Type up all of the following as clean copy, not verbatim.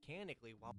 mechanically while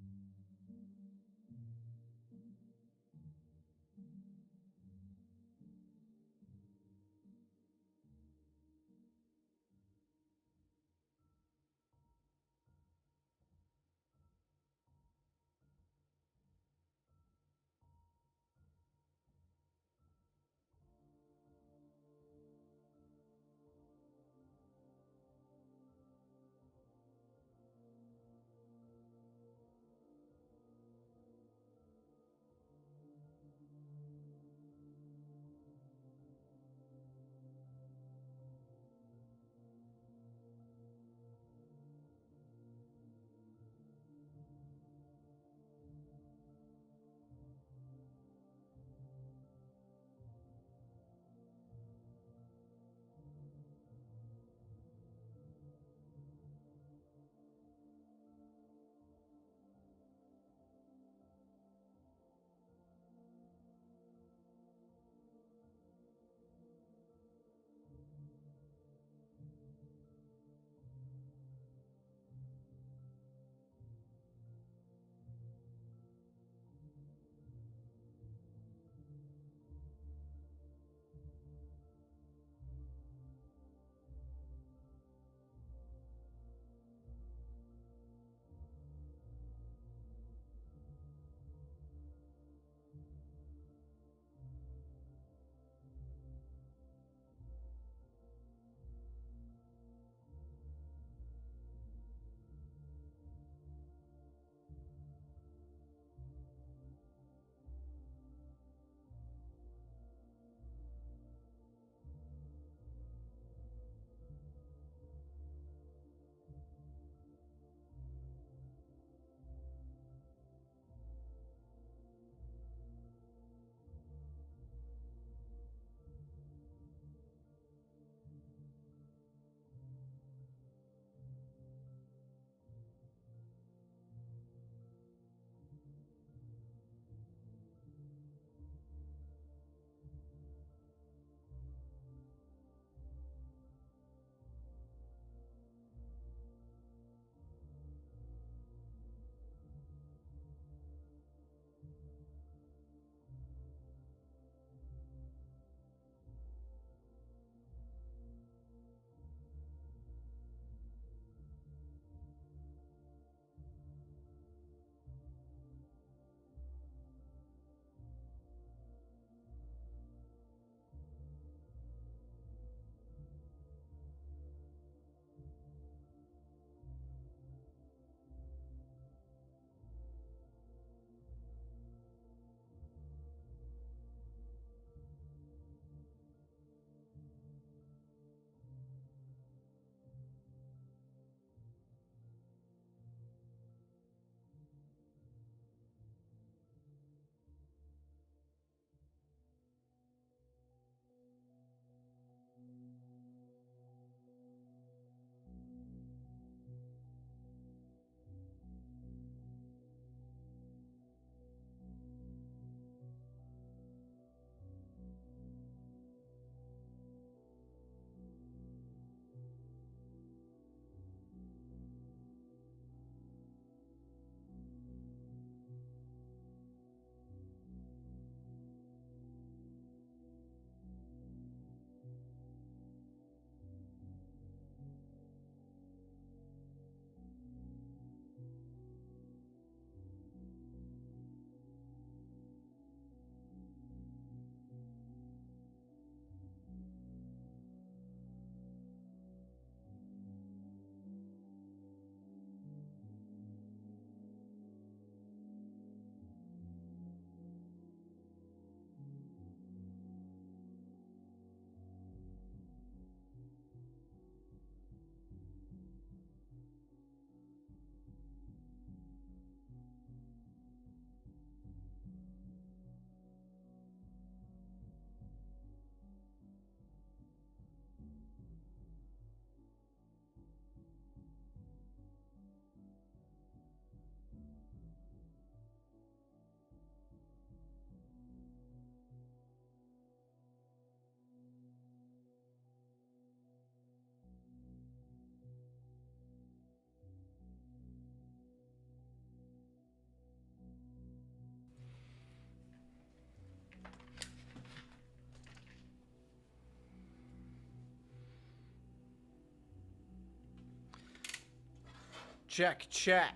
Check, check.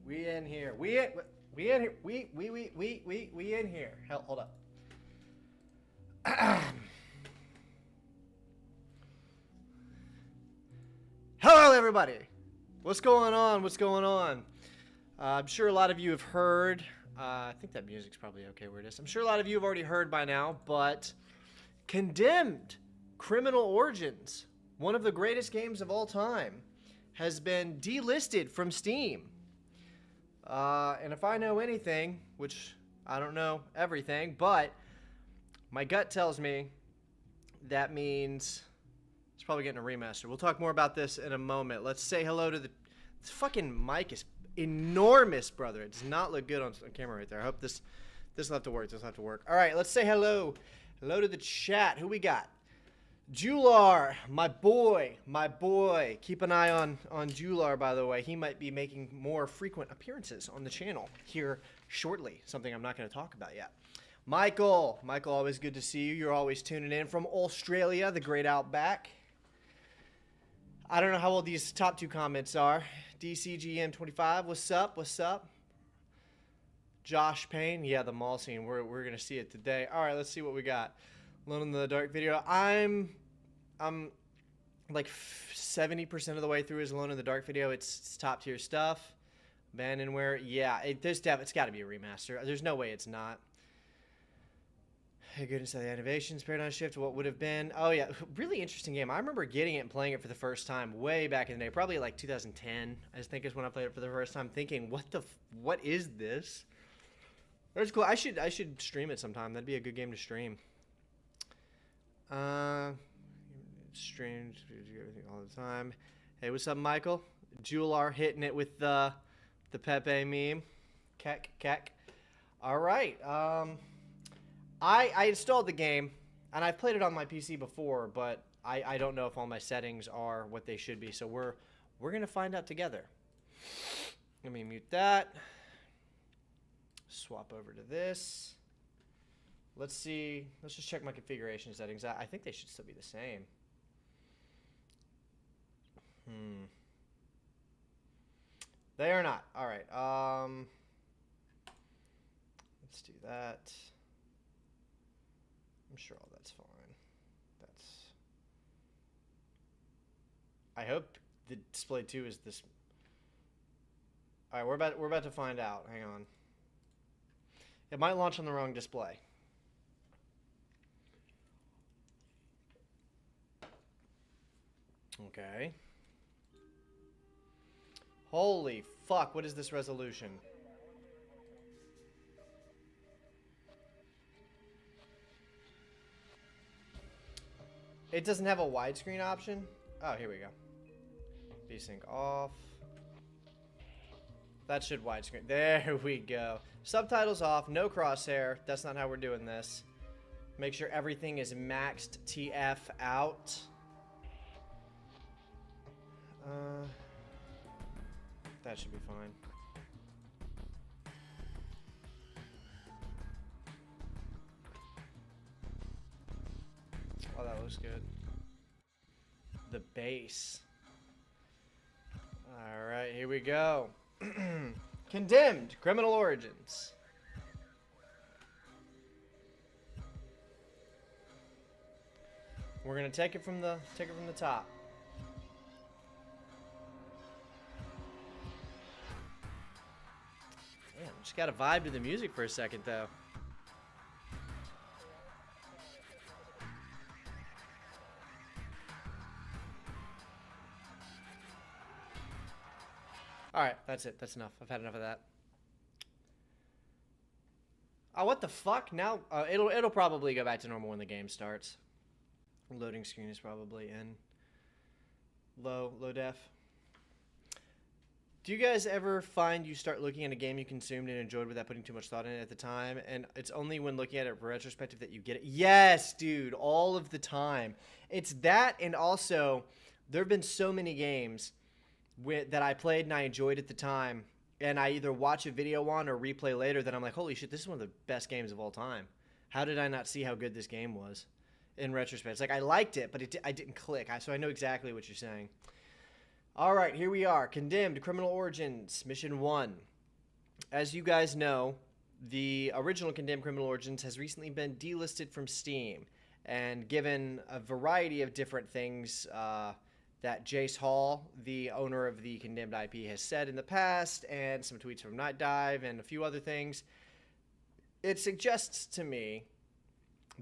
We in here. We in here. We in here. Hell, hold up. Hello, everybody. What's going on? What's going on? I'm sure a lot of you have heard. I think that music's probably okay where it is. I'm sure a lot of you have already heard by now, but Condemned Criminal Origins, one of the greatest games of all time, has been delisted from Steam. And if I know anything, which I don't know everything, but my gut tells me that means it's probably getting a remaster. We'll talk more about this in a moment. Let's say hello to the... This fucking mic is enormous, brother. It does not look good on camera right there. I hope this will have to work. This will have to work. All right, let's say hello. Hello to the chat. Who we got? Jular, my boy. Keep an eye on Jular, by the way. He might be making more frequent appearances on the channel here shortly. Something I'm not going to talk about yet. Michael, always good to see you. You're always tuning in from Australia, the great outback. I don't know how old these top two comments are. DCGM25, what's up? What's up? Josh Payne, yeah, the mall scene. We're going to see it today. All right, let's see what we got. Alone in the Dark video. I'm like 70% of the way through his Alone in the Dark video. It's top tier stuff. Abandonware. Yeah, it's got to be a remaster. There's no way it's not. Hey, goodness of the innovations, paradigm shift, what would have been. Oh yeah, really interesting game. I remember getting it and playing it for the first time way back in the day, probably like 2010. I think is when I played it for the first time, thinking, what is this? That's cool. I should stream it sometime. That'd be a good game to stream. Stream everything all the time. Hey, what's up, Michael? Jular hitting it with the Pepe meme. Keck. All right. I installed the game, and I've played it on my PC before, but I don't know if all my settings are what they should be. So we're gonna find out together. Let me mute that. Swap over to this. Let's see. Let's just check my configuration settings. I think they should still be the same. They are not. All right. Let's do that. I'm sure all that's fine. I hope the display 2 is this. All right, we're about to find out. Hang on. It might launch on the wrong display. Okay. Holy fuck, what is this resolution? It doesn't have a widescreen option? Oh, here we go. VSync off. That should widescreen. There we go. Subtitles off, no crosshair. That's not how we're doing this. Make sure everything is maxed TF out. That should be fine. Oh, that looks good. The bass. All right, here we go. Condemned Criminal Origins. We're gonna take it from the top. Damn, just gotta vibe to the music for a second though. All right, that's it. That's enough. I've had enough of that. Oh, what the fuck? Now it'll probably go back to normal when the game starts. Loading screen is probably in low def. Do you guys ever find you start looking at a game you consumed and enjoyed without putting too much thought in it at the time, and it's only when looking at it in retrospective that you get it? Yes, dude, all of the time. It's that, and also there have been so many games that I played and I enjoyed at the time, and I either watch a video on or replay later that I'm like, holy shit, this is one of the best games of all time. How did I not see how good this game was in retrospect? It's like I liked it, but I didn't click. So I know exactly what you're saying. All right, here we are. Condemned Criminal Origins, Mission 1. As you guys know, the original Condemned Criminal Origins has recently been delisted from Steam and given a variety of different things that Jace Hall, the owner of the Condemned IP, has said in the past, and some tweets from Night Dive and a few other things. It suggests to me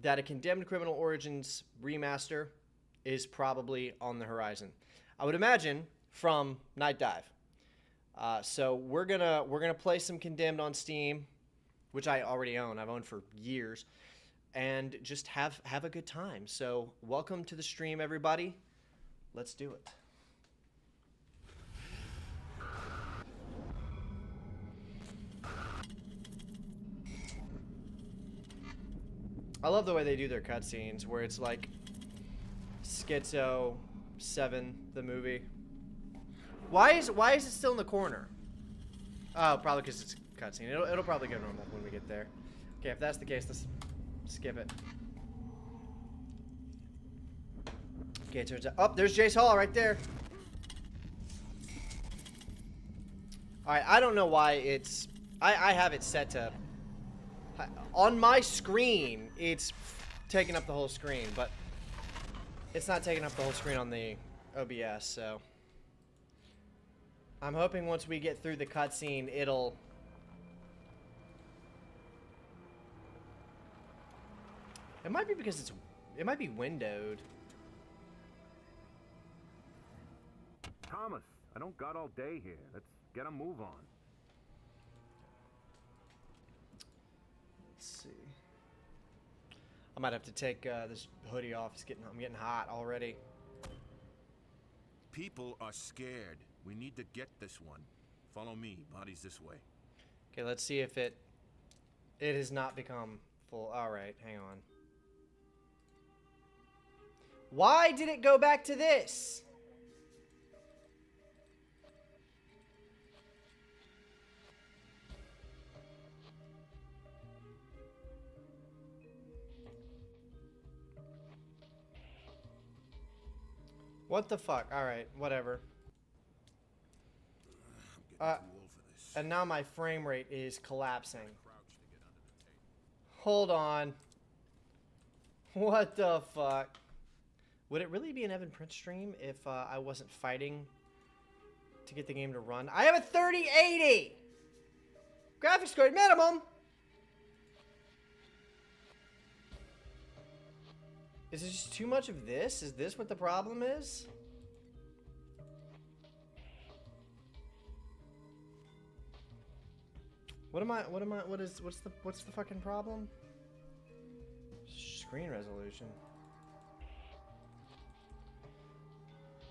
that a Condemned Criminal Origins remaster is probably on the horizon. I would imagine from Night Dive. So we're gonna play some Condemned on Steam, which I already own. I've owned for years, and just have a good time. So welcome to the stream, everybody. Let's do it. I love the way they do their cutscenes, where it's like Schizo 7, the movie. Why is it still in the corner? Oh, probably because it's a cutscene. It'll probably go normal when we get there. Okay, if that's the case, let's skip it. Okay, it turns out. Oh, there's Jace Hall right there. Alright, I don't know why it's. I have it set to. On my screen, it's taking up the whole screen, but it's not taking up the whole screen on the OBS, so. I'm hoping once we get through the cutscene, it'll... It might be because it's... It might be windowed. Thomas, I don't got all day here. Let's get a move on. Let's see. I might have to take this hoodie off. I'm getting hot already. People are scared. We need to get this one. Follow me. Body's this way. Okay, let's see if it has not become full. All right, hang on. Why did it go back to this? What the fuck? All right, whatever. And now my frame rate is collapsing. Hold on. What the fuck? Would it really be an Evan Prince stream if I wasn't fighting to get the game to run? I have a 3080! Graphics card minimum! Is it just too much of this? Is this what the problem is? What's the fucking problem? Screen resolution.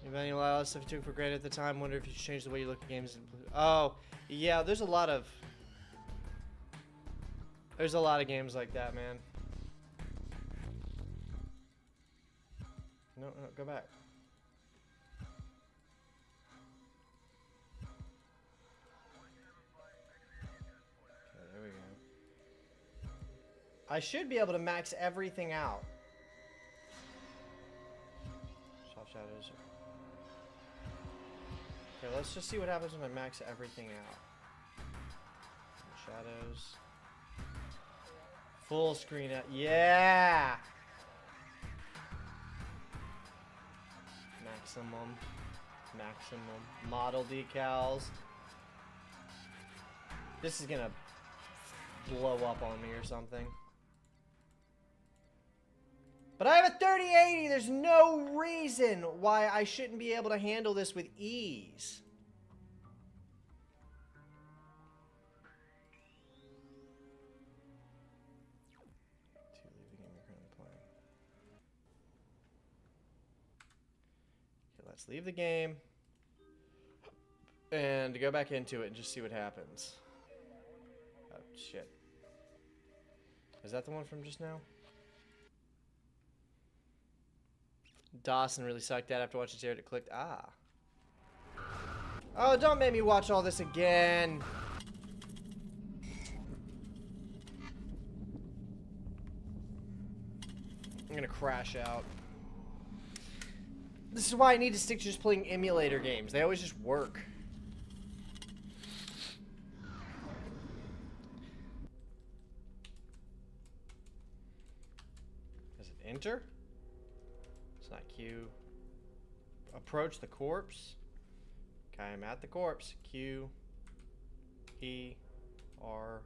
If any lot of stuff you took for granted at the time, wonder if you should change the way you look at games. Oh, yeah, there's a lot of games like that, man. No, go back. Okay, there we go. I should be able to max everything out. Soft shadows. Okay, let's just see what happens when I max everything out. Shadows. Full screen out. Yeah! Maximum model decals. This is gonna blow up on me or something. But I have a 3080. There's no reason why I shouldn't be able to handle this with ease. Let's leave the game and go back into it and just see what happens. Oh, shit. Is that the one from just now? Dawson really sucked at after watching Jared. It clicked. Ah. Oh, don't make me watch all this again. I'm gonna crash out. This is why I need to stick to just playing emulator games. They always just work. Does it enter? It's not Q. Approach the corpse. Okay, I'm at the corpse. Q. E. R.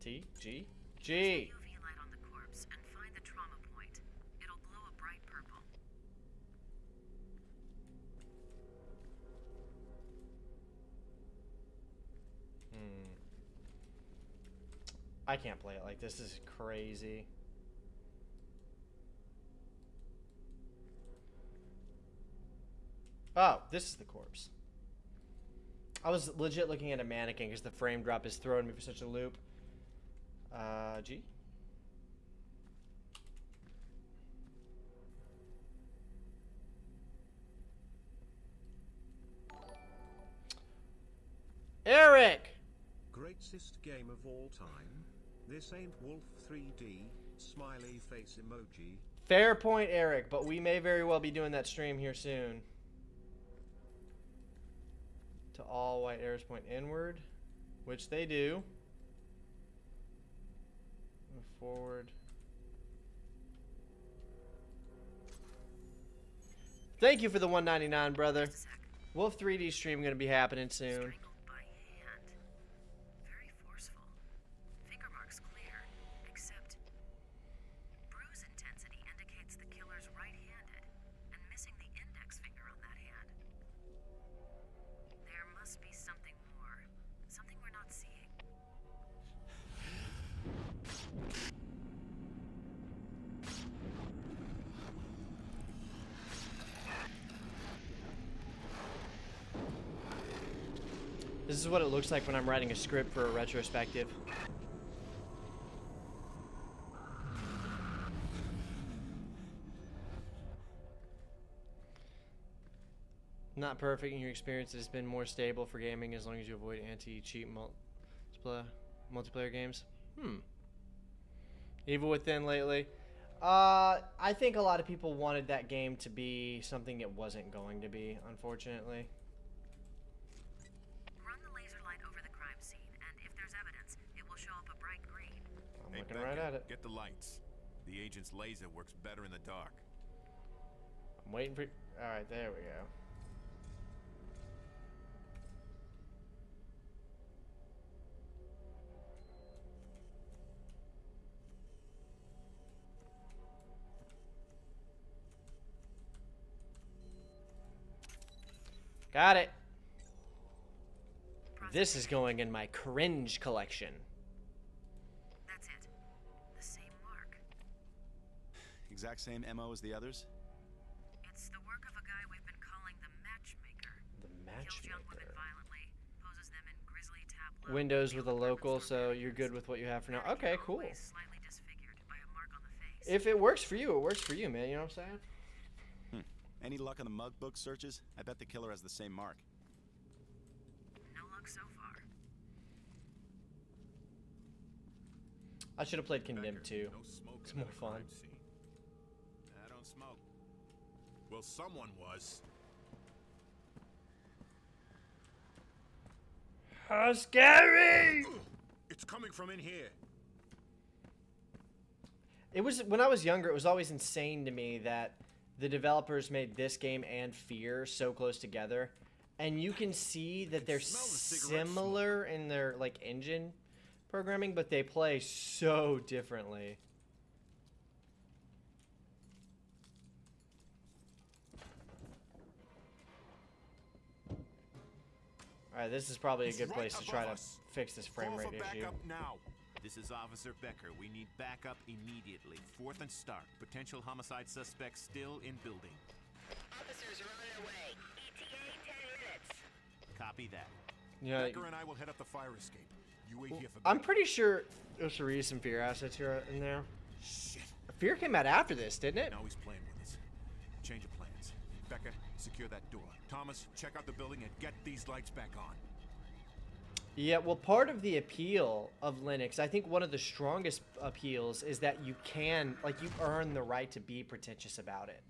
T. G. G. UV light on the corpse and find the trauma point. It'll glow a bright purple. I can't play it like this. This is crazy. Oh, this is the corpse. I was legit looking at a mannequin because the frame drop is throwing me for such a loop. G. Eric! Greatest game of all time. This ain't Wolf 3D. Smiley face emoji. Fair point, Eric, but we may very well be doing that stream here soon. To all white arrows point inward, which they do. Move forward. Thank you for the $1.99, brother. Wolf 3D stream gonna be happening soon. Strangled by hand. Very forceful. Finger marks clear, except bruise intensity indicates the killer's right-handed and missing the index finger on that hand. There must be something more. Something we're not seeing. This is what it looks like when I'm writing a script for a retrospective. Not perfect in your experience. It has been more stable for gaming as long as you avoid anti-cheat multiplayer games. Evil Within lately. I think a lot of people wanted that game to be something it wasn't going to be, unfortunately. Run the laser light over the crime scene, and if there's evidence, it will show up a bright green. I'm Hey, looking Becca, right at it. Get the lights. The agent's laser works better in the dark. I'm waiting for... Alright, there we go. Got it. This is going in my cringe collection. That's it. The same mark. Exact same MO as the others? It's the work of a guy we've been calling the Matchmaker. The Kills young women Matchmaker. violently, poses them in grisly tableaux. Windows with a real local, apartments so for you're good with what you have for now. mannequin Okay, cool. always slightly disfigured by a mark on the face. If it works for you, it works for you, man. You know what I'm saying? Any luck on the mug book searches? I bet the killer has the same mark. No luck so far. I should have played Condemned too. No smoke It's in more that fun. crime scene. I don't smoke. Well, someone was. How scary! It's coming from in here. It was when I was younger. It was always insane to me that the developers made this game and Fear so close together, and you can see that they're smell the cigarette similar in their like engine programming, but they play so differently. All right, this is probably a He's good right place to try to above us. fix this frame Call rate for issue. backup now. This is Officer Becker. We need backup immediately. 4th and Stark. Potential homicide suspect still in building. Officers are on their way. ETA 10 minutes. Copy that. You know, Becker and I will head up the fire escape. You wait here for I'm backup. pretty sure there should be some Fear assets here in there. Shit. Fear came out after this, didn't it? Now he's playing with us. Change of plans. Becca, secure that door. Thomas, check out the building and get these lights back on. Yeah, well, part of the appeal of Linux, I think one of the strongest appeals is that you can, like, you earn the right to be pretentious about it.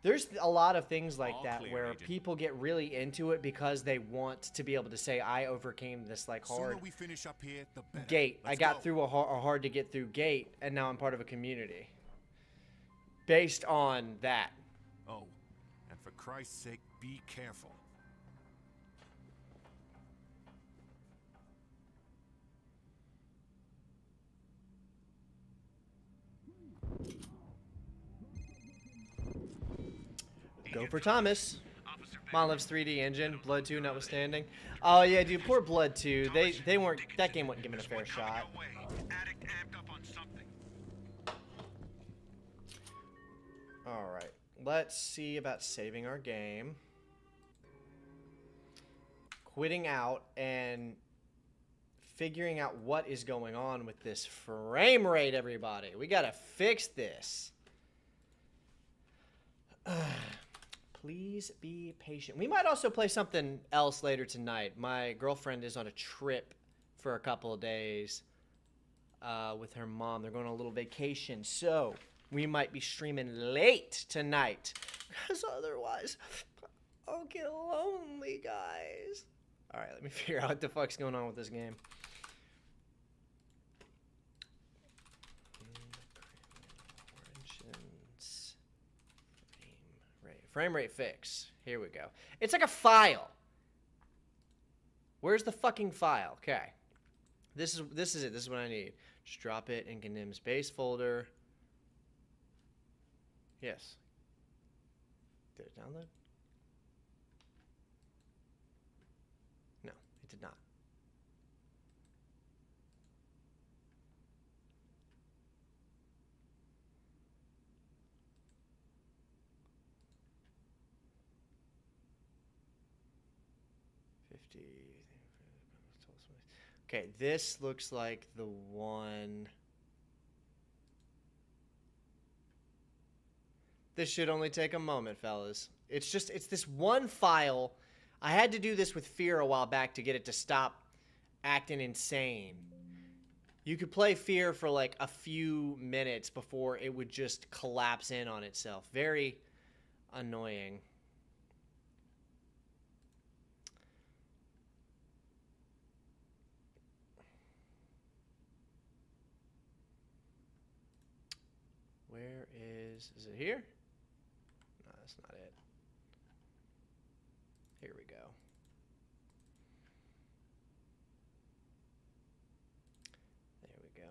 There's a lot of things like All that clear, where Agent. people get really into it because they want to be able to say, I overcame this like Sooner hard we finish up here, the better. gate. I Let's got go. through a hard to get through gate, and now I'm part of a community. Based on that. Oh, and for Christ's sake, be careful. Go for Thomas. Monolith's 3D engine, Blood 2 notwithstanding. Oh yeah, dude, poor Blood 2. They weren't, that game wasn't given a fair shot. Alright, let's see about saving our game. Quitting out and figuring out what is going on with this frame rate, everybody. We gotta fix this. Please be patient. We might also play something else later tonight. My girlfriend is on a trip for a couple of days with her mom. They're going on a little vacation, so we might be streaming late tonight. Because otherwise, I'll get lonely, guys. All right, let me figure out what the fuck's going on with this game. Origins. Frame rate fix. Here we go. It's like a file. Where's the fucking file? Okay. This is it. This is what I need. Just drop it in Gnim's base folder. Yes. Did it download? No, it did not. Okay, this looks like the one. This should only take a moment, fellas. It's this one file. I had to do this with Fear a while back to get it to stop acting insane. You could play Fear for like a few minutes before it would just collapse in on itself. Very annoying. Where is it here? No, that's not it. Here we go. There we go.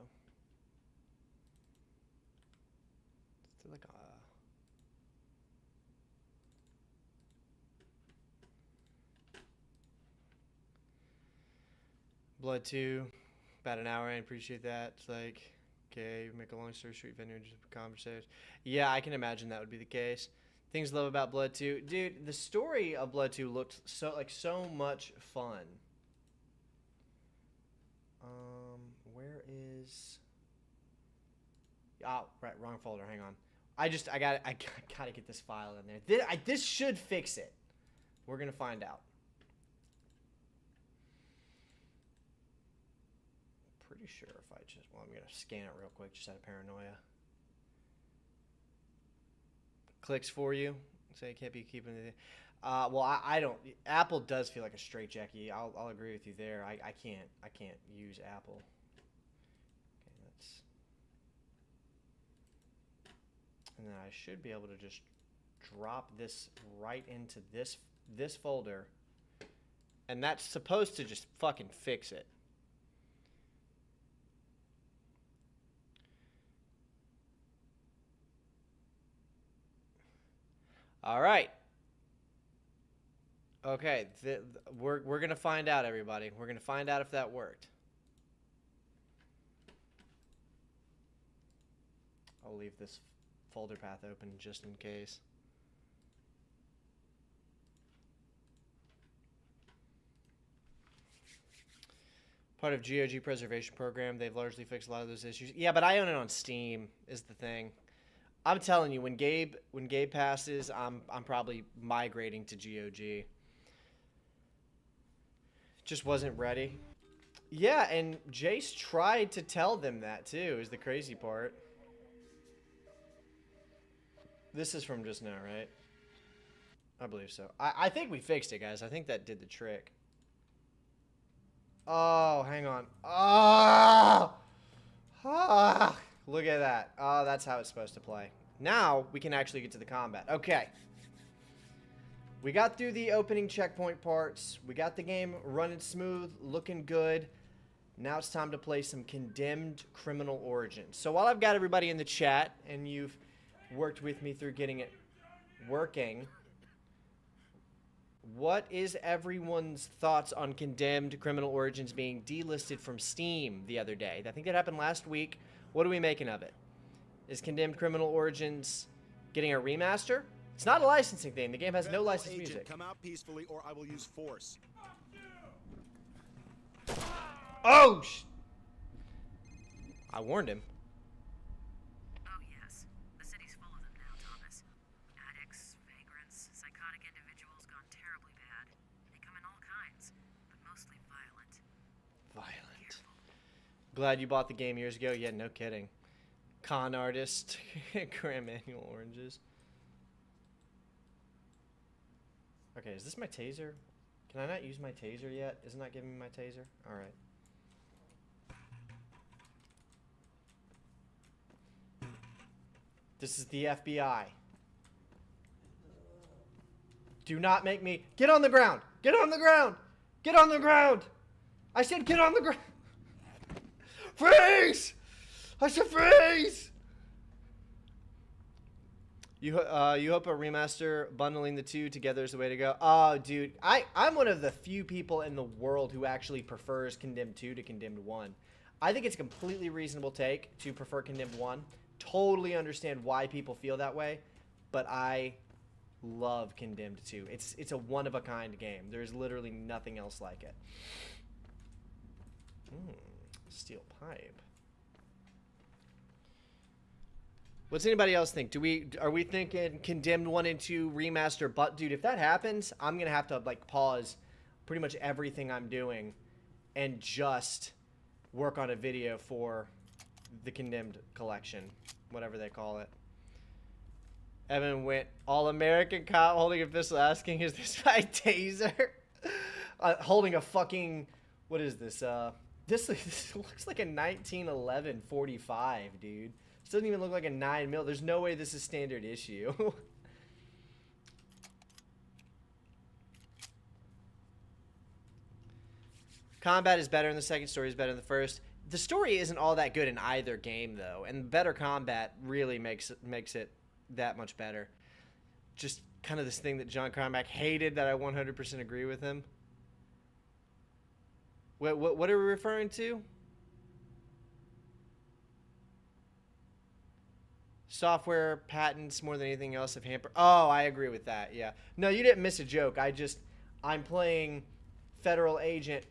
It's like a Blood 2, about an hour in, appreciate that. It's like, okay, make a long story short, venue just conversation. Yeah, I can imagine that would be the case. Things to love about Blood 2. Dude, the story of Blood 2 looked so much fun. Where is... Oh, right, wrong folder, hang on. I gotta get this file in there. This should fix it. We're gonna find out. Pretty sure if I just, well, I'm gonna scan it real quick just out of paranoia. Clicks for you. Say it can't be keeping it. Well, I don't. Apple does feel like a straitjacket. I'll agree with you there. I can't use Apple. Okay, let's. And then I should be able to just drop this right into this folder, and that's supposed to just fucking fix it. All right. Okay, we're gonna find out, everybody. We're gonna find out if that worked. I'll leave this folder path open just in case. Part of GOG preservation program. They've largely fixed a lot of those issues. Yeah, but I own it on Steam is the thing. I'm telling you, when Gabe passes, I'm probably migrating to GOG. Just wasn't ready. Yeah, and Jace tried to tell them that too, is the crazy part. This is from just now, right? I believe so. I think we fixed it, guys. I think that did the trick. Oh, hang on. Oh! Ah! Look at that. Oh, that's how it's supposed to play. Now, we can actually get to the combat. Okay. We got through the opening checkpoint parts. We got the game running smooth, looking good. Now it's time to play some Condemned Criminal Origins. So while I've got everybody in the chat, and you've worked with me through getting it working, what is everyone's thoughts on Condemned Criminal Origins being delisted from Steam the other day? I think that happened last week. What are we making of it? Is Condemned Criminal Origins getting a remaster? It's not a licensing thing. The game has no licensed music. Come out peacefully, or I will use force. Oh! I warned him. Oh, yes. The city's full of them now, Thomas. Addicts, vagrants, psychotic individuals gone terribly bad. They come in all kinds, but mostly violent. Violent. Glad you bought the game years ago. Yeah, no kidding. Con artist. Grand Manual Oranges. Okay, is this my taser? Can I not use my taser yet? Isn't that giving me my taser? Alright. This is the FBI. Do not make me... Get on the ground! Get on the ground! Get on the ground! I said get on the ground! Freeze! I said freeze! You hope a remaster bundling the two together is the way to go. Oh, dude. I'm one of the few people in the world who actually prefers Condemned 2 to Condemned 1. I think it's a completely reasonable take to prefer Condemned 1. Totally understand why people feel that way, but I love Condemned 2. It's a one-of-a-kind game. There's literally nothing else like it. Steel pipe. What's anybody else think? Are we thinking Condemned 1 and 2 remaster? But dude, if that happens, I'm gonna have to like pause pretty much everything I'm doing and just work on a video for the Condemned collection, whatever they call it. Evan went all-American cop holding a pistol, asking, "Is this my taser?" Holding a fucking, what is this? This looks like a 1911 45, dude. This doesn't even look like a 9mm. There's no way this is standard issue. Combat is better in the second, story is better in the first. The story isn't all that good in either game, though, and better combat really makes it that much better. Just kind of this thing that John Carmack hated that I 100% agree with him. What are we referring to? Software patents more than anything else have hampered. Oh, I agree with that. Yeah. No, you didn't miss a joke. I'm playing Federal Agent.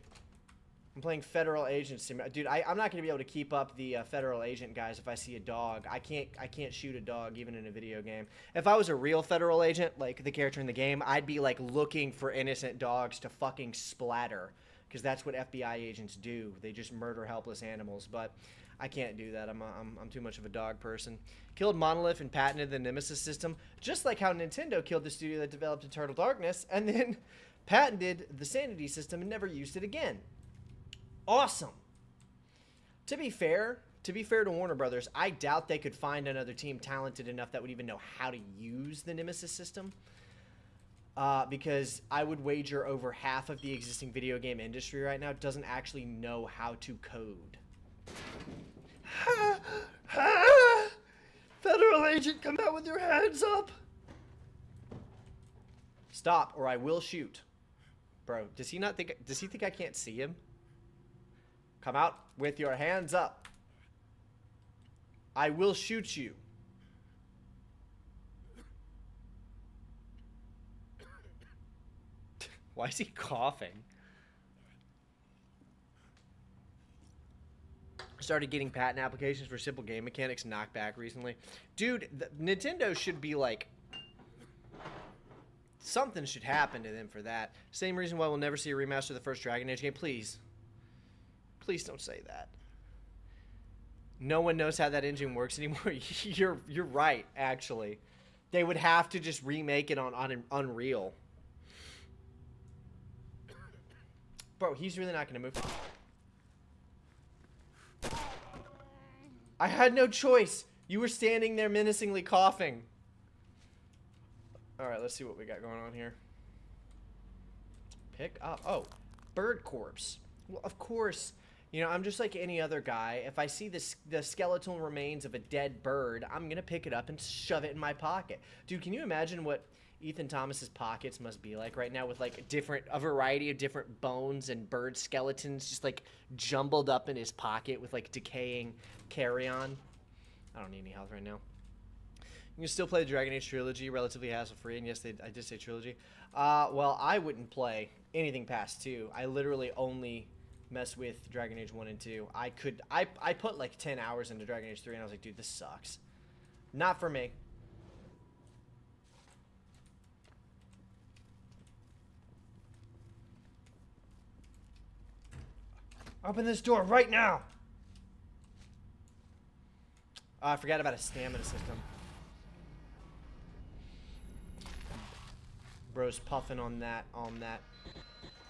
I'm playing Federal Agent Simulator. Dude, I'm not gonna be able to keep up the Federal Agent guys if I see a dog. I can't shoot a dog even in a video game. If I was a real Federal Agent, like the character in the game, I'd be like looking for innocent dogs to fucking splatter, because that's what FBI agents do. They just murder helpless animals. But I can't do that. I'm too much of a dog person. Killed Monolith and patented the Nemesis system, just like how Nintendo killed the studio that developed Eternal Darkness and then patented the Sanity system and never used it again. Awesome. To be fair to Warner Brothers, I doubt they could find another team talented enough that would even know how to use the Nemesis system. Because I would wager over half of the existing video game industry right now doesn't actually know how to code. Federal Agent, come out with your hands up. Stop, or I will shoot. Bro, does he think I can't see him? Come out with your hands up. I will shoot you. Why is he coughing? Started getting patent applications for simple game mechanics knockback recently. Dude, Nintendo should be like... Something should happen to them for that. Same reason why we'll never see a remaster of the first Dragon Age game. Please. Please don't say that. No one knows how that engine works anymore. You're right, actually. They would have to just remake it on Unreal. Bro, he's really not going to move. I had no choice. You were standing there menacingly coughing. Alright, let's see what we got going on here. Pick up. Oh, bird corpse. Well, of course. You know, I'm just like any other guy. If I see the skeletal remains of a dead bird, I'm going to pick it up and shove it in my pocket. Dude, can you imagine what Ethan Thomas's pockets must be like right now with like a variety of different bones and bird skeletons just like jumbled up in his pocket with like decaying carrion? I don't need any health right now. You can still play the Dragon Age trilogy relatively hassle-free, and yes, I did say trilogy. Well, I wouldn't play anything past 2. I literally only mess with Dragon Age 1 and 2. I put like 10 hours into Dragon Age 3, and I was like, dude, this sucks. Not for me. Open this door right now! Oh, I forgot about a stamina system. Bro's puffing on that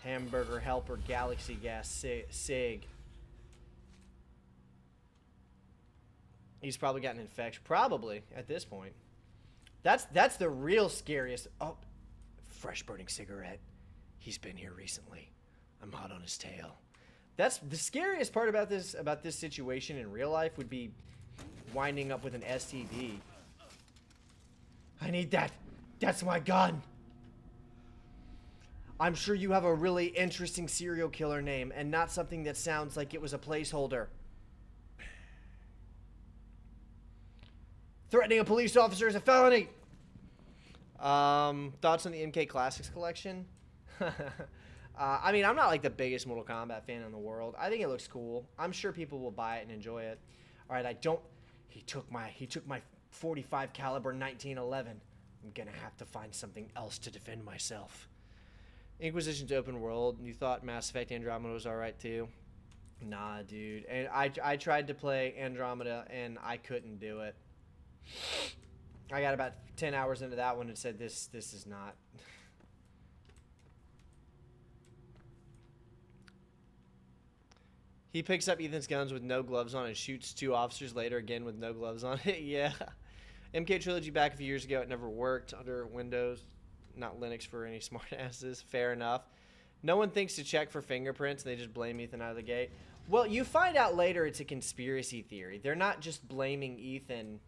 hamburger helper galaxy gas sig. He's probably got an infection. Probably at this point. That's the real scariest. Oh, fresh burning cigarette. He's been here recently. I'm hot on his tail. That's the scariest part about this situation in real life would be winding up with an STD. I need that. That's my gun. I'm sure you have a really interesting serial killer name and not something that sounds like it was a placeholder. Threatening a police officer is a felony. Thoughts on the MK Classics collection? I mean, I'm not like the biggest Mortal Kombat fan in the world. I think it looks cool. I'm sure people will buy it and enjoy it. All right, he took my 45 caliber 1911. I'm gonna have to find something else to defend myself. Inquisition's open world. You thought Mass Effect Andromeda was alright too? Nah, dude. And I tried to play Andromeda and I couldn't do it. I got about 10 hours into that one and said this is not. He picks up Ethan's guns with no gloves on and shoots 2 officers later again with no gloves on. Yeah. MK Trilogy back a few years ago. It never worked under Windows. Not Linux for any smartasses. Fair enough. No one thinks to check for fingerprints. They just blame Ethan out of the gate. Well, you find out later it's a conspiracy theory. They're not just blaming Ethan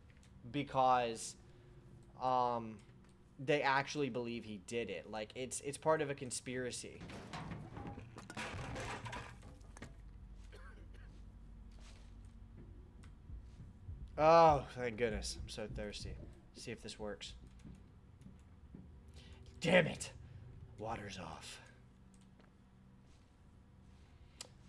because they actually believe he did it. Like, it's part of a conspiracy. Oh, thank goodness. I'm so thirsty. See if this works. Damn it. Water's off.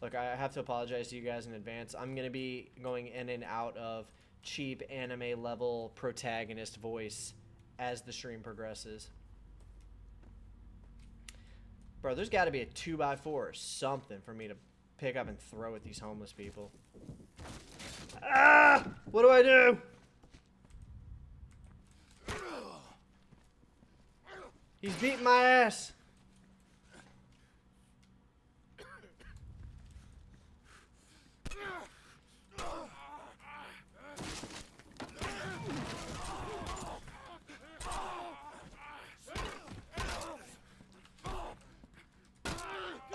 Look, I have to apologize to you guys in advance. I'm going to be going in and out of cheap anime level protagonist voice as the stream progresses. Bro, there's got to be a 2x4 or something for me to pick up and throw at these homeless people. Ah! What do I do? He's beating my ass.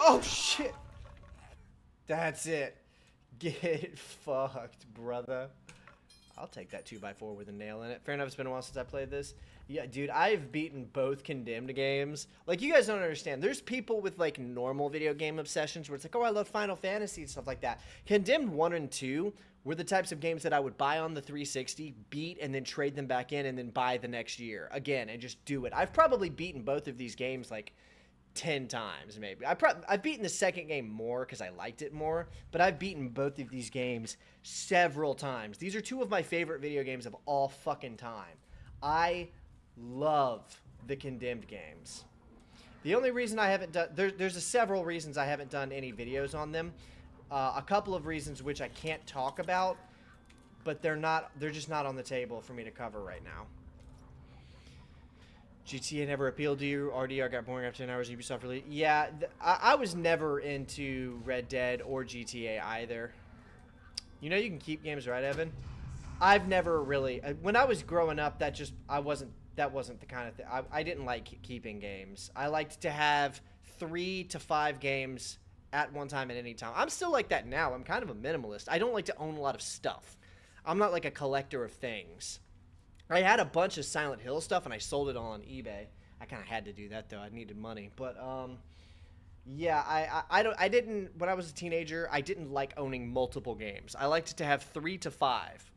Oh shit. That's it. Get fucked, brother. I'll take that 2x4 with a nail in it. Fair enough, it's been a while since I played this. Yeah, dude, I've beaten both Condemned games. Like, you guys don't understand. There's people with, like, normal video game obsessions where it's like, oh, I love Final Fantasy and stuff like that. Condemned 1 and 2 were the types of games that I would buy on the 360, beat, and then trade them back in and then buy the next year. Again, and just do it. I've probably beaten both of these games, like, 10 times, maybe. I've beaten the second game more because I liked it more, but I've beaten both of these games several times. These are 2 of my favorite video games of all fucking time. I love the Condemned games. The only reason I haven't done... There's several reasons I haven't done any videos on them. A couple of reasons which I can't talk about, but they're just not on the table for me to cover right now. GTA never appealed to you. RDR got boring after 10 hours. Ubisoft really. Yeah, I was never into Red Dead or GTA either. You know you can keep games, right, Evan? I've never really. When I was growing up, that wasn't the kind of thing. I didn't like keeping games. I liked to have 3 to 5 games at one time at any time. I'm still like that now. I'm kind of a minimalist. I don't like to own a lot of stuff. I'm not like a collector of things. I had a bunch of Silent Hill stuff, and I sold it all on eBay. I kind of had to do that, though. I needed money. But, yeah, I didn't, when I was a teenager, I didn't like owning multiple games. I liked to have 3 to 5.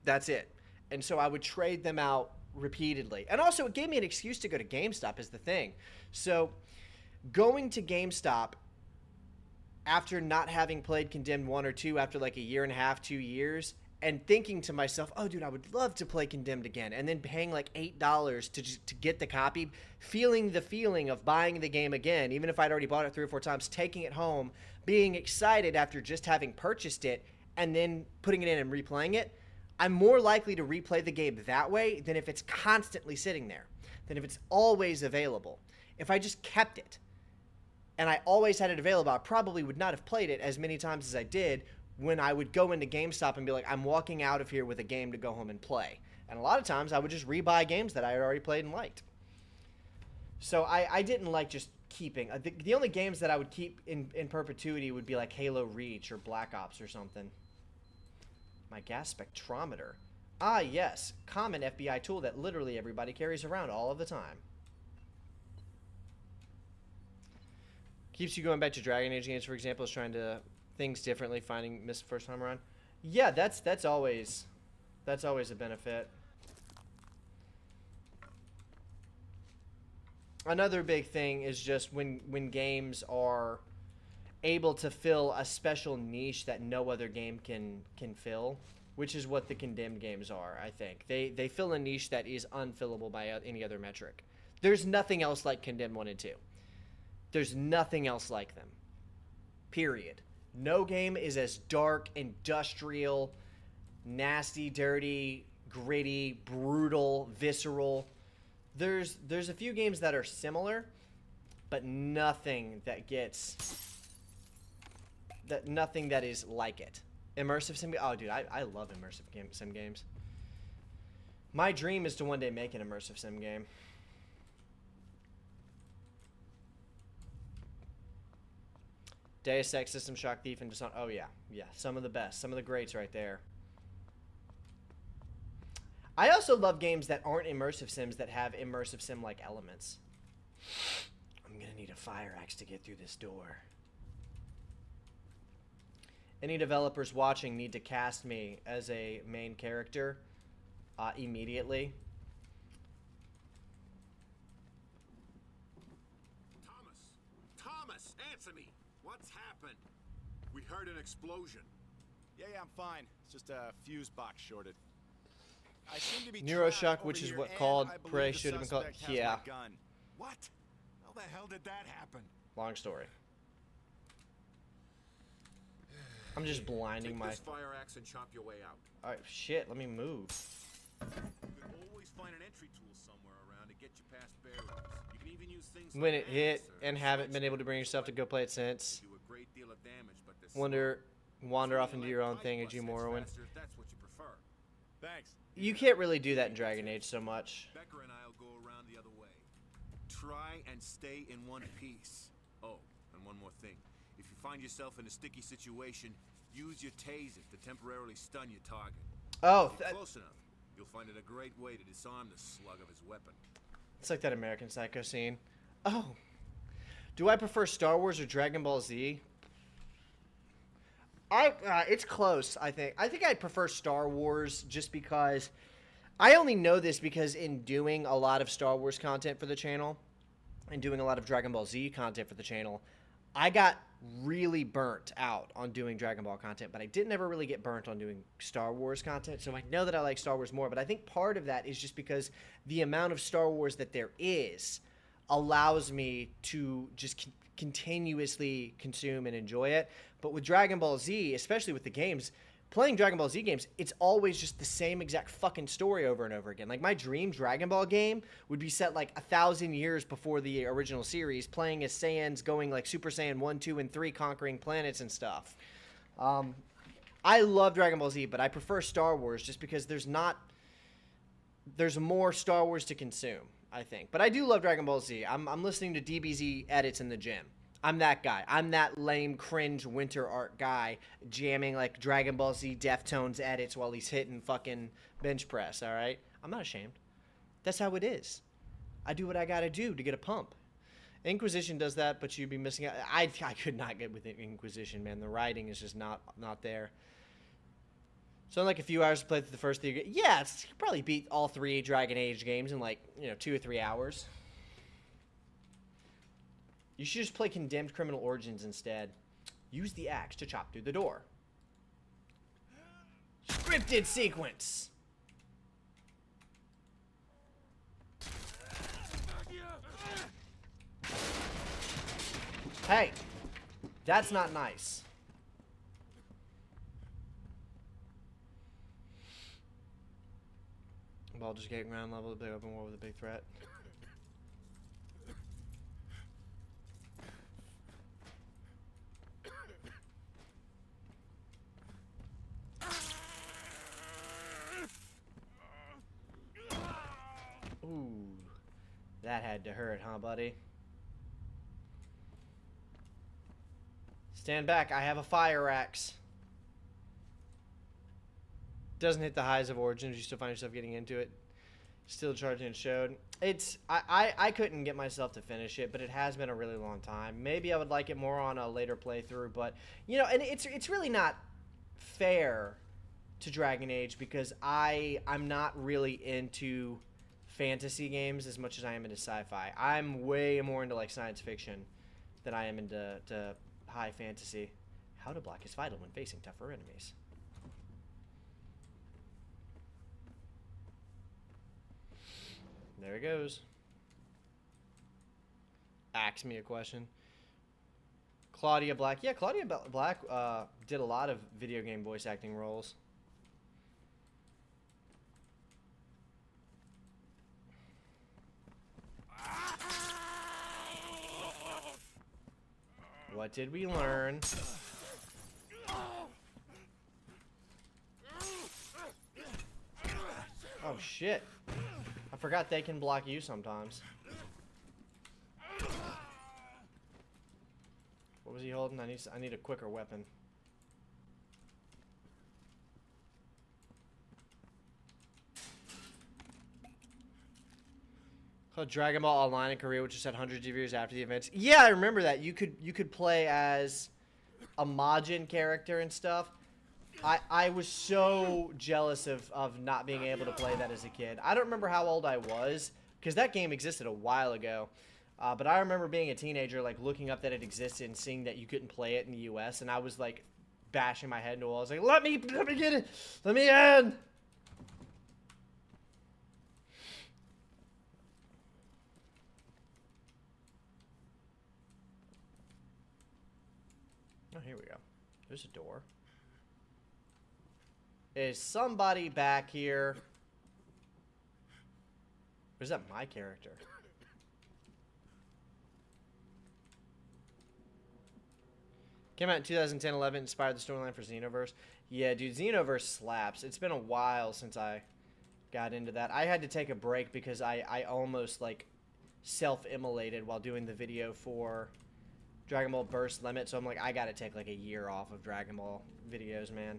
That's it. And so I would trade them out repeatedly. And also, it gave me an excuse to go to GameStop is the thing. So, going to GameStop after not having played Condemned 1 or 2 after like a year and a half, 2 years, and thinking to myself, oh, dude, I would love to play Condemned again. And then paying like $8 to get the copy, feeling the feeling of buying the game again, even if I'd already bought it 3 or 4 times, taking it home, being excited after just having purchased it, and then putting it in and replaying it. I'm more likely to replay the game that way than if it's constantly sitting there, than if it's always available. If I just kept it and I always had it available, I probably would not have played it as many times as I did when I would go into GameStop and be like, I'm walking out of here with a game to go home and play. And a lot of times I would just rebuy games that I had already played and liked. So I didn't like just keeping. The only games that I would keep in perpetuity would be like Halo Reach or Black Ops or something. My gas spectrometer. Ah, yes. Common FBI tool that literally everybody carries around all of the time. Keeps you going back to Dragon Age games, for example, is trying to things differently, finding missed first time around. Yeah, that's always a benefit. Another big thing is just when games are able to fill a special niche that no other game can fill, which is what the Condemned games are, I think. They fill a niche that is unfillable by any other metric. There's nothing else like Condemned 1 and 2. There's nothing else like them. Period. No game is as dark, industrial, nasty, dirty, gritty, brutal, visceral. There's a few games that are similar, but nothing that is like it. Immersive sim. Oh, dude, I love immersive sim games. My dream is to one day make an immersive sim game. Deus Ex, System Shock, Thief, and Dishonored. Oh, yeah. Yeah, some of the best. Some of the greats right there. I also love games that aren't immersive sims that have immersive sim-like elements. I'm going to need a fire axe to get through this door. Any developers watching need to cast me as a main character immediately. Thomas, answer me. What's happened? We heard an explosion. Yeah, I'm fine. It's just a fuse box shorted. I seem to be Neuroshock, trapped which over is here, what and called I believe Prey the should have been called. suspect has Yeah. my gun. What? How the hell did that happen? Long story. I'm just blinding Take my. this fire axe and chop your way out. Alright, shit, let me move. You can always find an entry tool somewhere around to get you past barriers. You can even use things When like it hit axes and or haven't been able to sledgehammer bring yourself to go play it since. do a great deal of damage, but they're Wander off slow. into your own Pipe thing, bust as you hits Morrowind. faster if that's what you prefer. Thanks. You can't really do that in Dragon Age so much. Becker and I'll go around the other way. Try and stay in one piece. Oh, and one more thing. If you find yourself in a sticky situation, use your taser to temporarily stun your target. Oh, If you're close enough, you'll find it a great way to disarm the slug of his weapon. it's like that American Psycho scene. Oh. Do I prefer Star Wars or Dragon Ball Z? It's close, I think. I think I'd prefer Star Wars just because... I only know this because in doing a lot of Star Wars content for the channel and doing a lot of Dragon Ball Z content for the channel, I got really burnt out on doing Dragon Ball content, but I didn't ever really get burnt on doing Star Wars content, so I know that I like Star Wars more, but I think part of that is just because the amount of Star Wars that there is allows me to just continuously consume and enjoy it. But with Dragon Ball Z, especially with the games, playing Dragon Ball Z games, it's always just the same exact fucking story over and over again. Like, my dream Dragon Ball game would be set, like, 1,000 years before the original series, playing as Saiyans, going, like, Super Saiyan 1, 2, and 3, conquering planets and stuff. I love Dragon Ball Z, but I prefer Star Wars just because there's more Star Wars to consume, I think. But I do love Dragon Ball Z. I'm listening to DBZ edits in the gym. I'm that guy. I'm that lame, cringe winter art guy jamming like Dragon Ball Z Deftones edits while he's hitting fucking bench press, all right? I'm not ashamed. That's how it is. I do what I gotta do to get a pump. Inquisition does that, but you'd be missing out. I could not get with Inquisition, man. The writing is just not there. So in like a few hours to play through the first 3. Yeah, you could probably beat all 3 Dragon Age games in like, 2 or 3 hours. You should just play Condemned Criminal Origins instead. Use the axe to chop through the door. Scripted sequence. Hey, that's not nice. Baldur's Gate ground level, the big open world with a big threat. Ooh, that had to hurt, huh, buddy? Stand back, I have a fire axe. Doesn't hit the highs of Origins, you still find yourself getting into it. Still charging and showed. I couldn't get myself to finish it, but it has been a really long time. Maybe I would like it more on a later playthrough, but and it's really not fair to Dragon Age because I'm not really into fantasy games as much as I am into sci-fi. I'm way more into like science fiction than I am into high fantasy. How to block is vital when facing tougher enemies. There it goes. Ask me a question. Claudia Black. Yeah, Claudia Black did a lot of video game voice acting roles. What did we learn? Oh, shit. I forgot they can block you sometimes. What was he holding? I need a quicker weapon. Called Dragon Ball Online in Korea, which was set hundreds of years after the events. Yeah, I remember that. You could play as a Majin character and stuff. I was so jealous of not being able to play that as a kid. I don't remember how old I was, because that game existed a while ago. But I remember being a teenager, like, looking up that it existed and seeing that you couldn't play it in the US, and I was, like, bashing my head into a wall. I was like, let me get it! Let me in! Oh, here we go. There's a door. Is somebody back here? Or is that my character? Came out in 2010-11, inspired the storyline for Xenoverse. Yeah, dude, Xenoverse slaps. It's been a while since I got into that. I had to take a break because I almost, like, self-immolated while doing the video for Dragon Ball Burst Limit, so I'm like, I gotta take, like, a year off of Dragon Ball videos, man.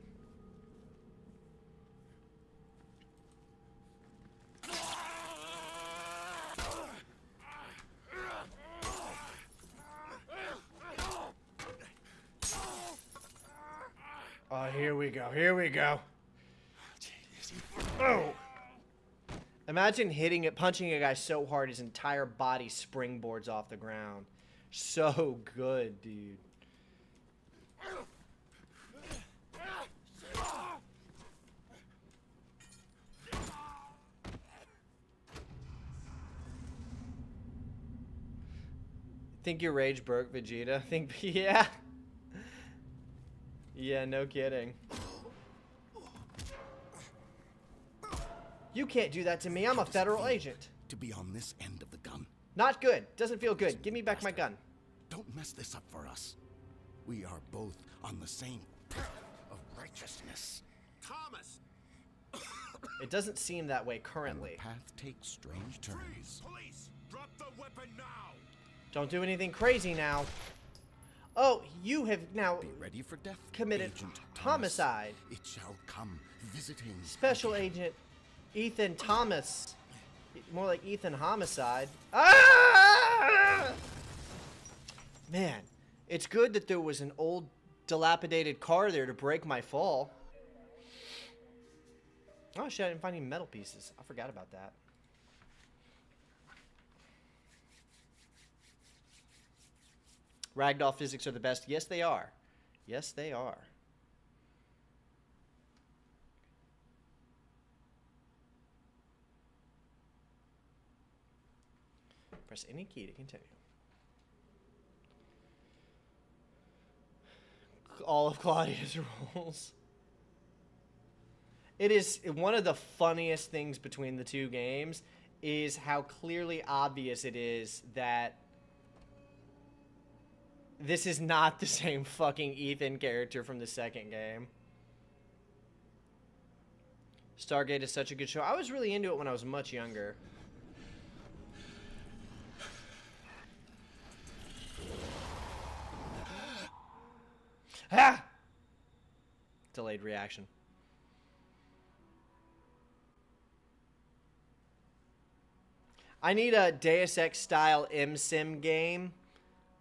Oh, here we go. Here we go. Oh! Imagine punching a guy so hard his entire body springboards off the ground. So good, dude. Think your rage broke Vegeta? Yeah. Yeah, no kidding. You can't do that to me. I'm a federal agent. To be on this end of the gun. Not good. Doesn't feel good. Give me back my gun. Don't mess this up for us. We are both on the same path of righteousness. Thomas! It doesn't seem that way currently. The path takes strange turns. Freeze! Police! Drop the weapon now! Don't do anything crazy now. Oh, you have now Be ready for death. committed Agent Thomas. homicide. It shall come visiting. Special Agent Ethan Thomas. More like Ethan Homicide. Ah! Man, it's good that there was an old dilapidated car there to break my fall. Oh shit, I didn't find any metal pieces. I forgot about that. Ragdoll physics are the best. Yes, they are. Yes, they are. Press any key to continue. All of Claudia's rules. It is one of the funniest things between the two games is how clearly obvious it is that this is not the same fucking Ethan character from the second game. Stargate is such a good show. I was really into it when I was much younger. Ah! Delayed reaction. I need a Deus Ex style M-Sim game,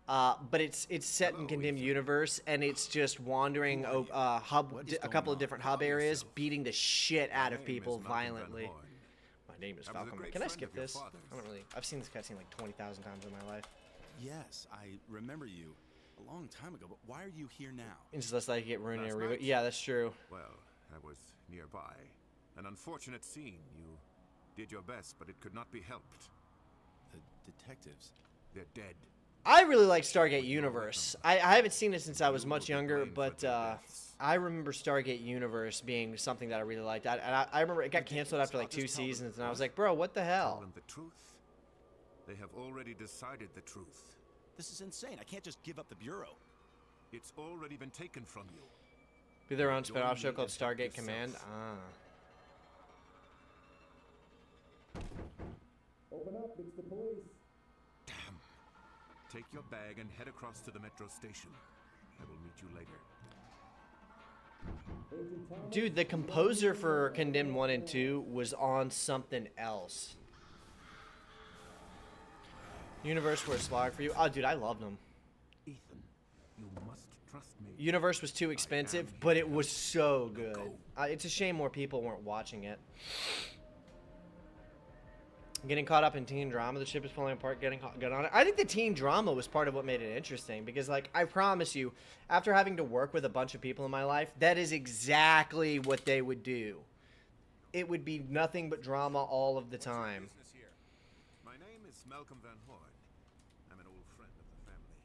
but it's set in Condemned Universe, and it's just wandering a couple of different hub areas, beating the shit out of people violently. My name is Falcon. Can I skip this? I don't really. I've seen this cutscene like 20,000 times in my life. Yes, I remember you a long time ago, but why are you here now? It's just like get ruined in a reboot. Yeah, that's true. Well, I was nearby. An unfortunate scene. You did your best, but it could not be helped. The detectives. They're dead. I really like Stargate Universe. I haven't seen it since I was much younger, but I remember Stargate Universe being something that I really liked. I remember it got canceled after like 2 seasons, and I was like, bro, what the Tell hell? them the truth. They have already decided the truth. This is insane. I can't just give up the Bureau. It's already been taken from you. Be their own spin-off show called Stargate Command. Ah. Open up, it's the police. Damn. Take your bag and head across to the metro station. I will meet you later. Dude, the composer for Condemned 1 and 2 was on something else. Universe were a slog for you. Oh, dude, I loved them. Ethan, you must trust me. Universe was too expensive, but it was so good. It's a shame more people weren't watching it. Getting caught up in teen drama, the ship is falling apart, getting on it. I think the teen drama was part of what made it interesting because, like, I promise you, after having to work with a bunch of people in my life, that is exactly what they would do. It would be nothing but drama all of the time. Business here. My name is Malcolm Van Horn. I'm an old friend of the family.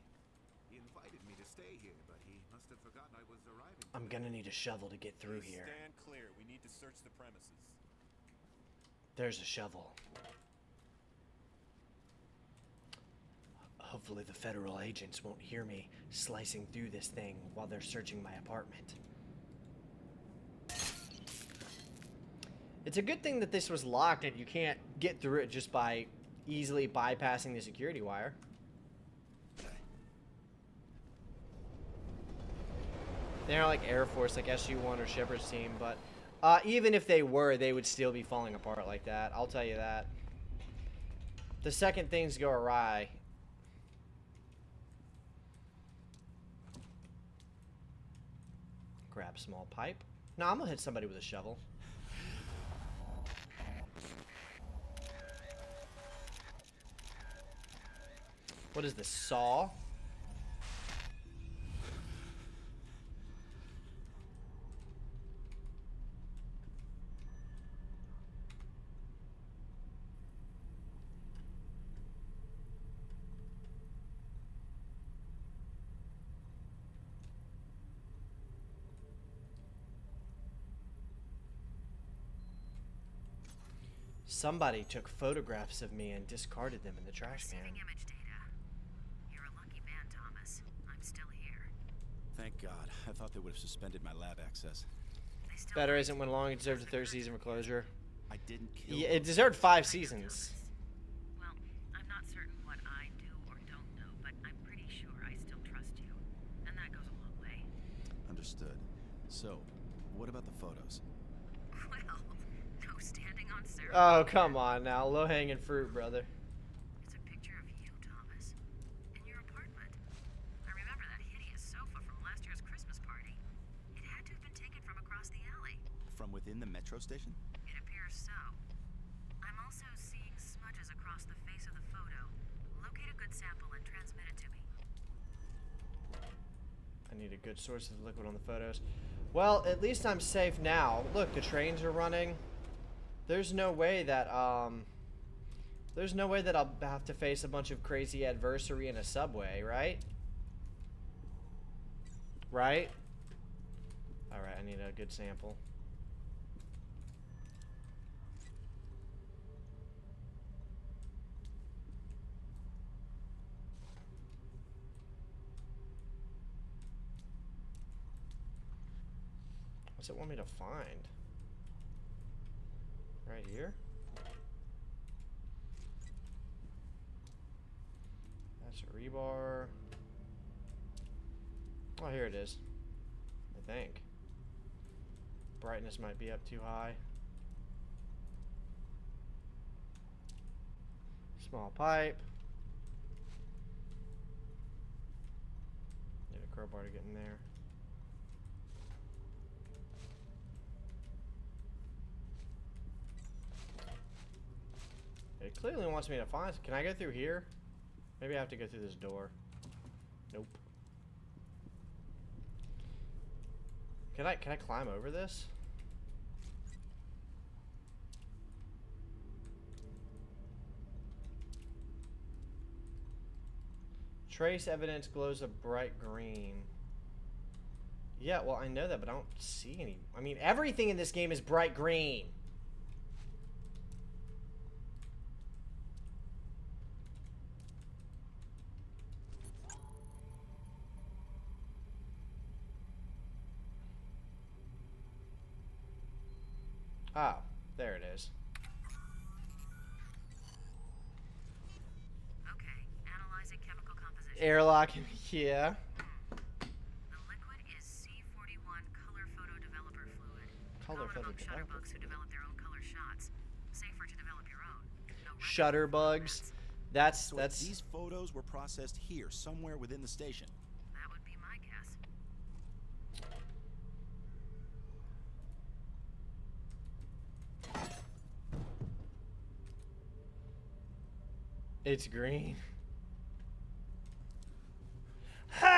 He invited me to stay here, but he must have forgotten I was arriving. I'm gonna need a shovel to get through Please here. stand clear. We need to search the premises. There's a shovel. Hopefully the federal agents won't hear me slicing through this thing while they're searching my apartment. It's a good thing that this was locked and you can't get through it just by easily bypassing the security wire. They're like Air Force, like SU-1 or Shepard's team, but even if they were, they would still be falling apart like that. I'll tell you that. The second things go awry. Grab small pipe. No, I'm gonna hit somebody with a shovel. What is this, saw? Somebody took photographs of me and discarded them in the trash can. Receiving image data. You're a lucky man, Thomas. I'm still here. Thank God. I thought they would have suspended my lab access. They still Better might. isn't when long it deserved a third season for closure. I didn't kill Yeah, them. it deserved 5 seasons. Well, I'm not certain what I do or don't know, but I'm pretty sure I still trust you. And that goes a long way. Understood. So, what about the photos? Well, no standing on ceremony. Oh, come on now. Low-hanging fruit, brother. It's a picture of you, Thomas, in your apartment. I remember that hideous sofa from last year's Christmas party. It had to have been taken from across the alley. From within the metro station? It appears so. I'm also seeing smudges across the face of the photo. Locate a good sample and transmit it to me. I need a good source of liquid on the photos. Well, at least I'm safe now. Look, the trains are running. There's no way that I'll have to face a bunch of crazy adversary in a subway, right? Right? Alright, I need a good sample. What's it want me to find? Right here? That's a rebar. Oh, here it is. I think. Brightness might be up too high. Small pipe. Need a crowbar to get in there. It clearly wants me to find. Can I go through here? Maybe I have to go through this door. Nope. Can I climb over this? Trace evidence glows a bright green. Yeah, well, I know that, but I don't see any. I mean, everything in this game is bright green. Oh, there it is. Okay, analyzing chemical composition. Airlock, yeah. The liquid is C41 color photo developer fluid. Color Common photo among developer shutterbugs who develop their own color shots. Safer to develop your own. No Shutterbugs. So these photos were processed here, somewhere within the station. That would be my guess. It's green. Hey,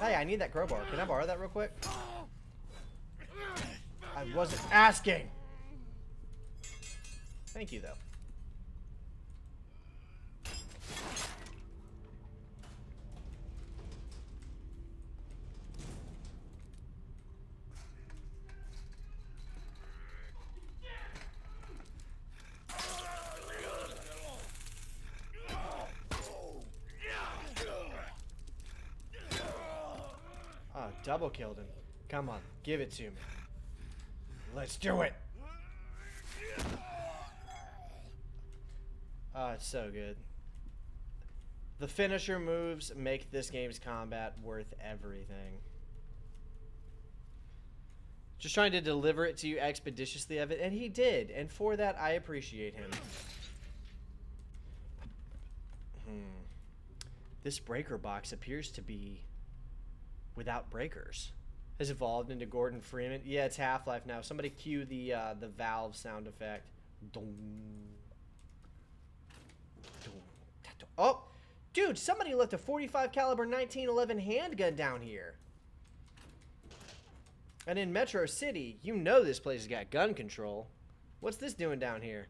I need that crowbar. Can I borrow that real quick? I wasn't asking. Thank you, though. Oh, double killed him. Come on, give it to me. Let's do it. Oh, it's so good. The finisher moves make this game's combat worth everything. Just trying to deliver it to you expeditiously, Evan, and he did, and for that I appreciate him. This breaker box appears to be without breakers. Has evolved into Gordon Freeman. Yeah, it's Half-Life now. Somebody cue the valve sound effect. Oh, dude! Somebody left a 45 caliber 1911 handgun down here. And in Metro City, you know this place has got gun control. What's this doing down here?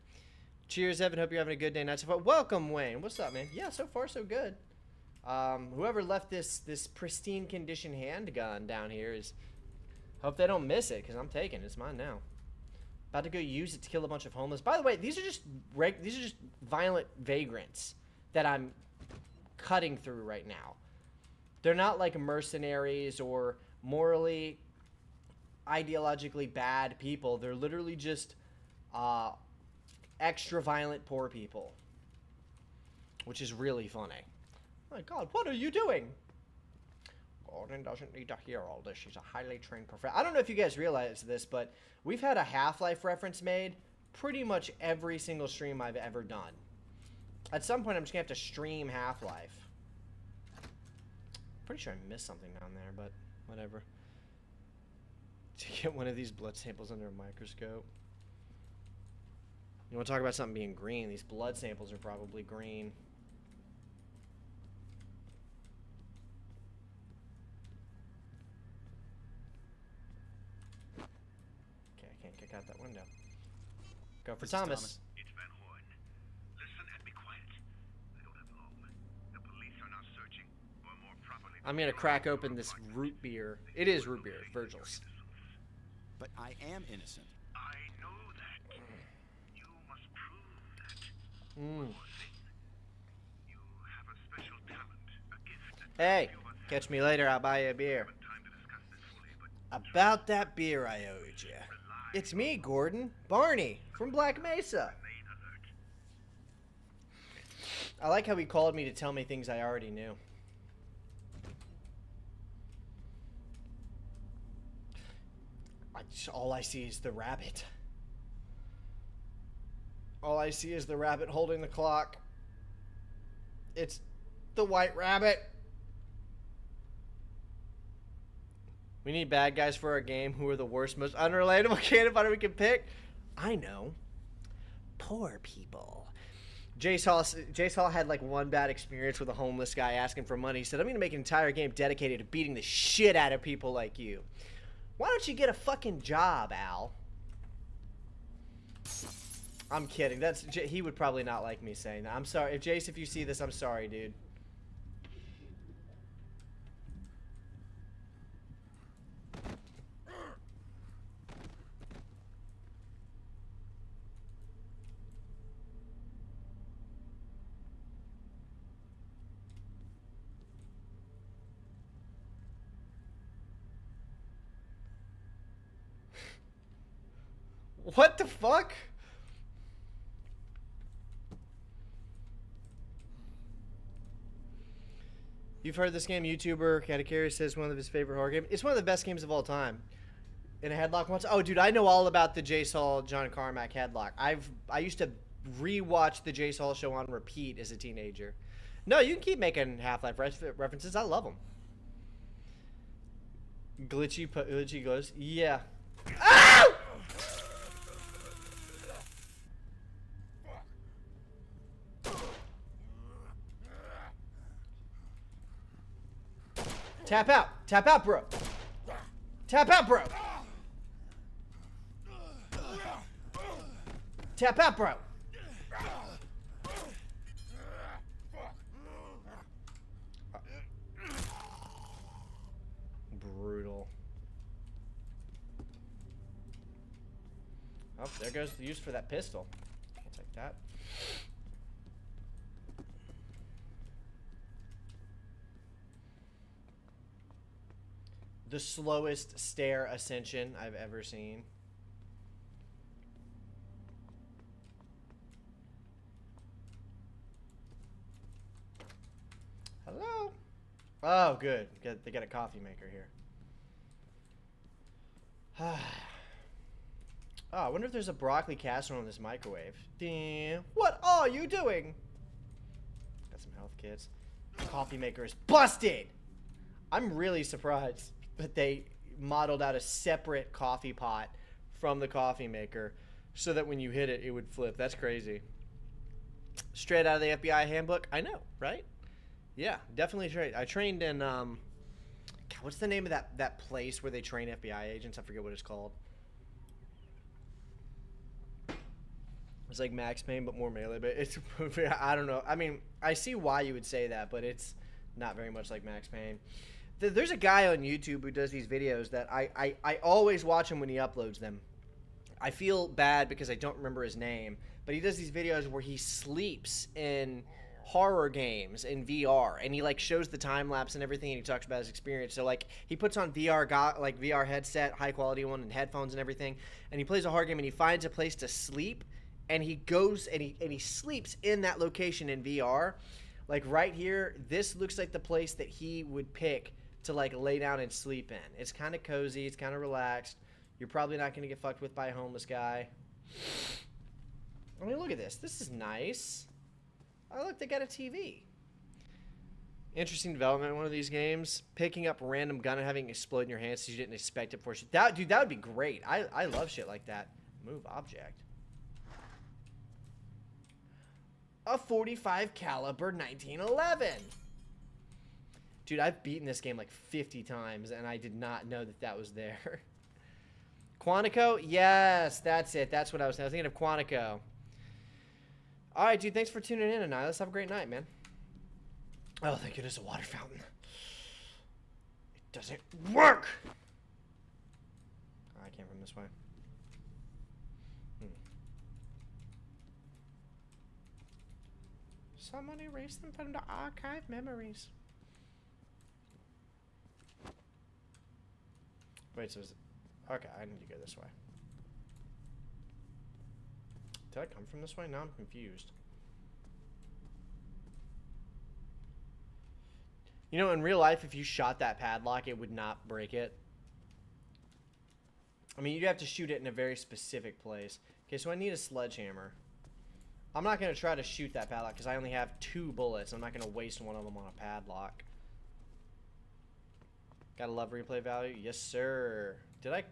Cheers, Evan. Hope you're having a good day. Night so far. Welcome, Wayne. What's up, man? Yeah, so far so good. Whoever left this pristine condition handgun down here is... Hope they don't miss it, because I'm taking it. It's mine now. About to go use it to kill a bunch of homeless. By the way, these are just violent vagrants that I'm cutting through right now. They're not like mercenaries or morally, ideologically bad people. They're literally just extra violent poor people, which is really funny. Oh my God, what are you doing? Gordon doesn't need to hear all this. She's a highly trained professional. I don't know if you guys realize this, but we've had a Half-Life reference made pretty much every single stream I've ever done. At some point, I'm just going to have to stream Half-Life. Pretty sure I missed something down there, but whatever. To get one of these blood samples under a microscope. You want to talk about something being green? These blood samples are probably green. Kick out that window. Go for Thomas. It's Van Horn. Listen and be quiet. I don't have long. The police are now searching, or more properly... I'm gonna crack open this root beer. It is root beer, Virgil's. But I am innocent. I know that. You must prove that. Mm. One more thing. You have a special talent, a gift that Hey, catch me later. I'll buy you a beer. time to discuss this fully, but About that beer I owed you. It's me, Gordon. Barney, from Black Mesa. I like how he called me to tell me things I already knew. All I see is the rabbit. All I see is the rabbit holding the clock. It's the white rabbit. We need bad guys for our game. Who are the worst, most unrelatable cannon fodder we can pick? I know. Poor people. Jace Hall had like one bad experience with a homeless guy asking for money. He said, I'm going to make an entire game dedicated to beating the shit out of people like you. Why don't you get a fucking job, Al? I'm kidding. He would probably not like me saying that. I'm sorry. Jace, if you see this, I'm sorry, dude. What the fuck? You've heard this game. YouTuber Katakiri says one of his favorite horror games. It's one of the best games of all time. In a headlock once. Oh, dude, I know all about the Jace Hall, John Carmack headlock. I used to rewatch the Jace Hall show on repeat as a teenager. No, you can keep making Half-Life references. I love them. Glitchy goes. Yeah. Ow! Tap out. Tap out, bro. Tap out, bro. Tap out, bro. Brutal. Oh, there goes the use for that pistol. I'll take that. The slowest stair ascension I've ever seen. Hello? Oh, good. They got a coffee maker here. Oh, I wonder if there's a broccoli casserole in this microwave. Damn. What are you doing? Got some health kits. Coffee maker is busted! I'm really surprised that they modeled out a separate coffee pot from the coffee maker so that when you hit it, it would flip. That's crazy. Straight out of the FBI handbook. I know, right? Yeah, definitely straight. I trained in, God, what's the name of that place where they train FBI agents? I forget what it's called. It's like Max Payne, but more melee. But it's, I don't know. I mean, I see why you would say that, but it's not very much like Max Payne. There's a guy on YouTube who does these videos that I always watch him when he uploads them. I feel bad because I don't remember his name, but he does these videos where he sleeps in horror games in VR, and he like shows the time lapse and everything, and he talks about his experience. So like he puts on VR headset, high quality one, and headphones and everything, and he plays a horror game, and he finds a place to sleep, and he goes and he sleeps in that location in VR. Like right here, this looks like the place that he would pick to like lay down and sleep in. It's kind of cozy, it's kind of relaxed. You're probably not going to get fucked with by a homeless guy. I mean, look at this. This is nice. Oh, look, they got a TV. Interesting development in one of these games. Picking up a random gun and having it explode in your hands so you didn't expect it for shit. Dude, that would be great. I love shit like that. Move object. A 45 caliber 1911. Dude, I've beaten this game like 50 times, and I did not know that that was there. Quantico? Yes, that's it. That's what I was thinking of, Quantico. All right, dude, thanks for tuning in tonight. Let's have a great night, man. Oh, thank goodness, a water fountain. It doesn't work. Oh, I came from this way. Someone erase them from the archive memories. Wait, so is it... Okay, I need to go this way. Did I come from this way? Now I'm confused. You know, in real life, if you shot that padlock, it would not break it. I mean, you'd have to shoot it in a very specific place. Okay, so I need a sledgehammer. I'm not going to try to shoot that padlock because I only have 2 bullets. I'm not going to waste one of them on a padlock. Gotta love replay value. Yes, sir. Did I...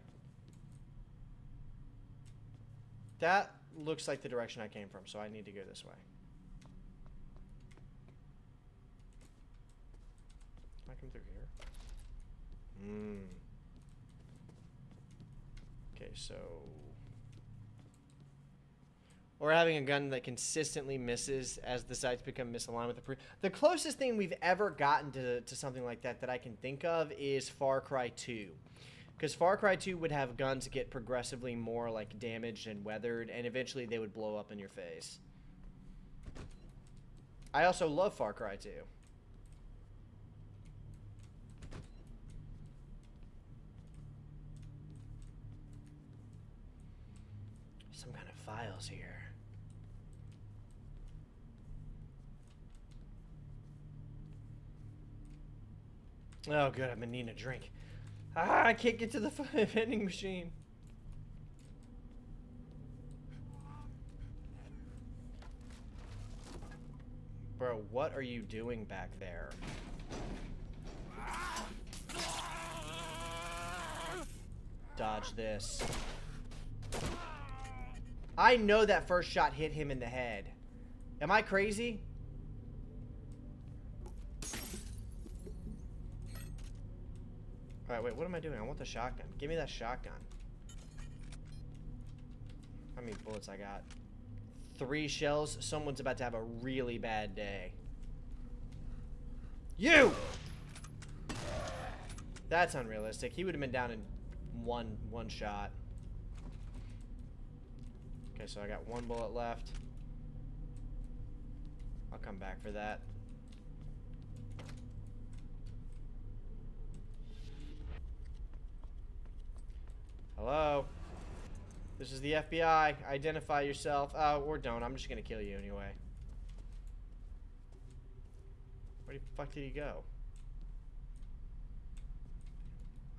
That looks like the direction I came from, so I need to go this way. Can I come through here? Okay, so... Or having a gun that consistently misses as the sights become misaligned with the closest thing we've ever gotten to something like that I can think of is Far Cry 2. Because Far Cry 2 would have guns get progressively more like damaged and weathered, and eventually they would blow up in your face. I also love Far Cry 2. Some kind of files here. Oh, good. I've been needing a drink. Ah, I can't get to the vending machine. Bro, what are you doing back there? Dodge this. I know that first shot hit him in the head. Am I crazy? Alright, wait, what am I doing? I want the shotgun. Give me that shotgun. How many bullets I got? 3 shells. Someone's about to have a really bad day. You! That's unrealistic. He would have been down in one shot. Okay, so I got 1 bullet left. I'll come back for that. Hello? This is the FBI. Identify yourself. Or don't. I'm just gonna kill you anyway. Where the fuck did he go?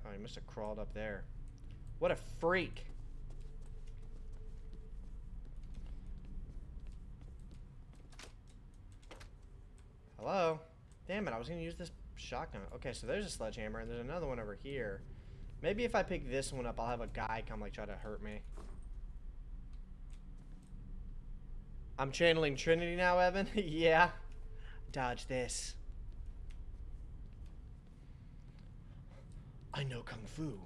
Oh, he must have crawled up there. What a freak. Hello? Damn it, I was gonna use this shotgun. Okay, so there's a sledgehammer, and there's another one over here. Maybe if I pick this one up, I'll have a guy come, like, try to hurt me. I'm channeling Trinity now, Evan? Yeah. Dodge this. I know Kung Fu.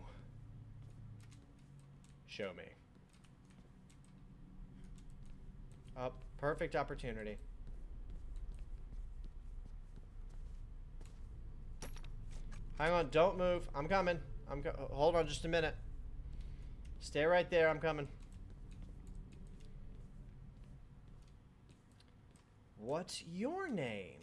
Show me. Oh, perfect opportunity. Hang on, don't move. I'm coming. Hold on just a minute. Stay right there, I'm coming. What's your name?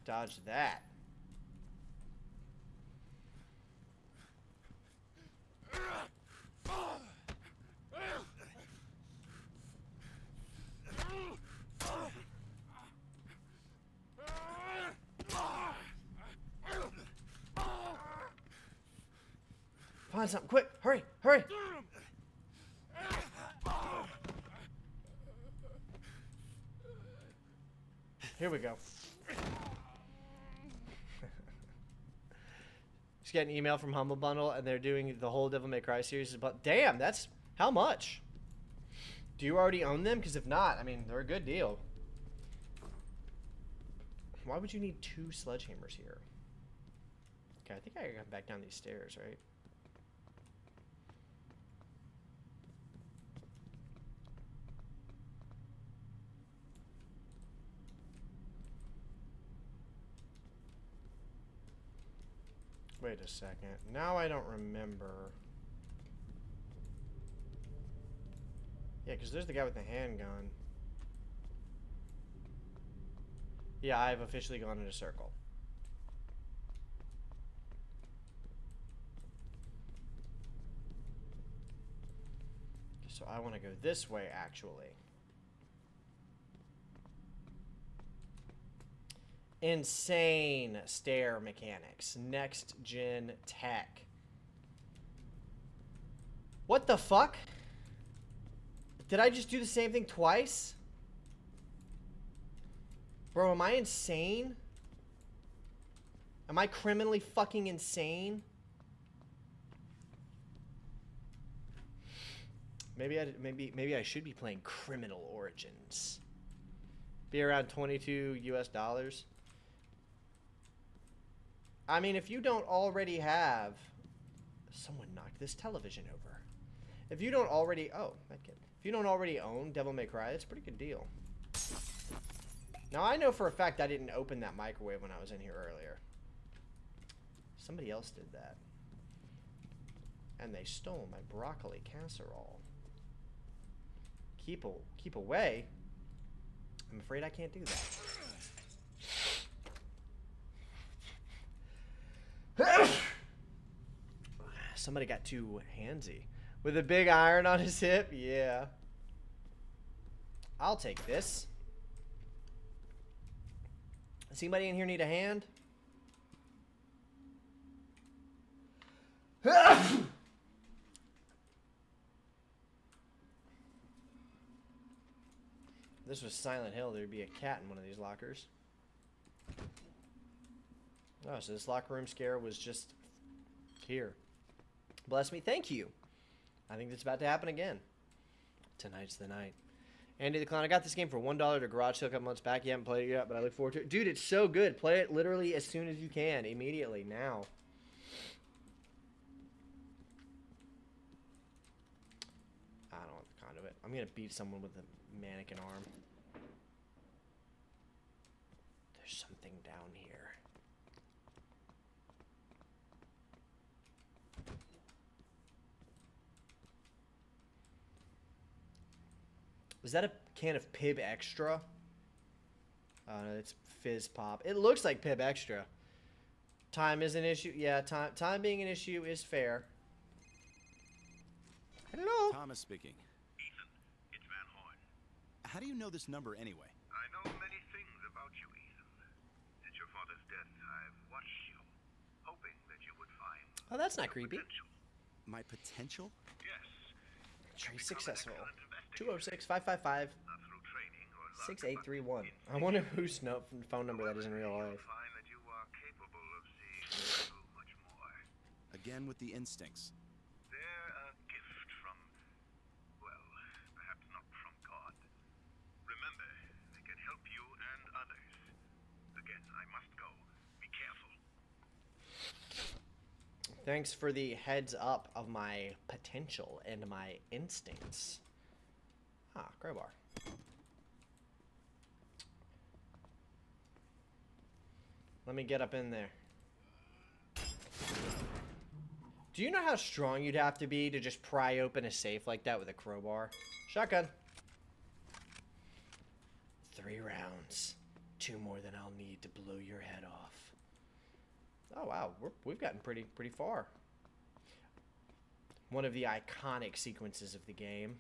Dodge that. Find something quick. Hurry, hurry. Here we go. Just get an email from Humble Bundle, and they're doing the whole Devil May Cry series. But damn, that's how much? Do you already own them? Because if not, I mean, they're a good deal. Why would you need 2 sledgehammers here? Okay, I think I gotta come back down these stairs, right? Wait a second. Now I don't remember. Yeah, because there's the guy with the handgun. Yeah, I've officially gone in a circle. So I want to go this way, actually. Insane stair mechanics. Next gen tech. What the fuck? Did I just do the same thing twice? Bro, am I insane? Am I criminally fucking insane? Maybe I should be playing Criminal Origins. Be around $22 US. I mean, if you don't already have... Someone knocked this television over. If you don't already... Oh, that kid. If you don't already own Devil May Cry, it's a pretty good deal. Now, I know for a fact I didn't open that microwave when I was in here earlier. Somebody else did that. And they stole my broccoli casserole. Keep away? I'm afraid I can't do that. Somebody got too handsy. With a big iron on his hip? Yeah. I'll take this. Does anybody in here need a hand? This was Silent Hill. There'd be a cat in one of these lockers. Oh, so this locker room scare was just here. Bless me. Thank you. I think that's about to happen again. Tonight's the night. Andy the Clown, I got this game for $1 at a garage sale a couple months back. You haven't played it yet, but I look forward to it. Dude, it's so good. Play it literally as soon as you can. Immediately. Now. I don't want the conduit. I'm going to beat someone with a mannequin arm. There's something down here. Is that a can of Pib Extra? Oh, no, it's Fizz Pop. It looks like Pib Extra. Time is an issue. Yeah, time being an issue is fair. Hello. Thomas speaking. Ethan, it's Van Horn. How do you know this number anyway? I know many things about you, Ethan. Since your father's death, I've watched you, hoping that you would find Oh, that's not creepy. potential. My potential? Yes, Trace successful. excellent investigator. 206-555-6831. Not through training or luck, I wonder whose phone number that is in real you'll life. find that you are capable of seeing so much more. Again with the instincts. They're a gift from, well, perhaps not from God. Remember, they can help you and others. Again, I must go. Be careful. Thanks for the heads up of my potential and my instincts. Ah, crowbar. Let me get up in there. Do you know how strong you'd have to be to just pry open a safe like that with a crowbar? Shotgun. 3 rounds. 2 more than I'll need to blow your head off. Oh wow, we've gotten pretty far. One of the iconic sequences of the game.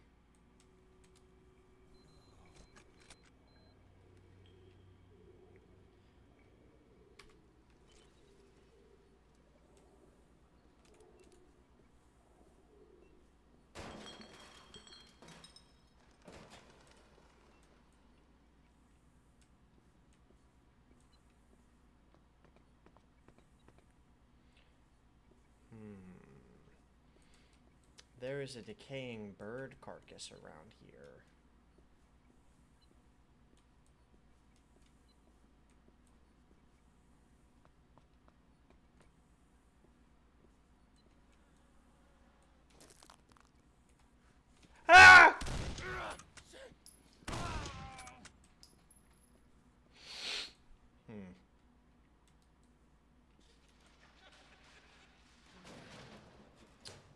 There is a decaying bird carcass around here. Ah!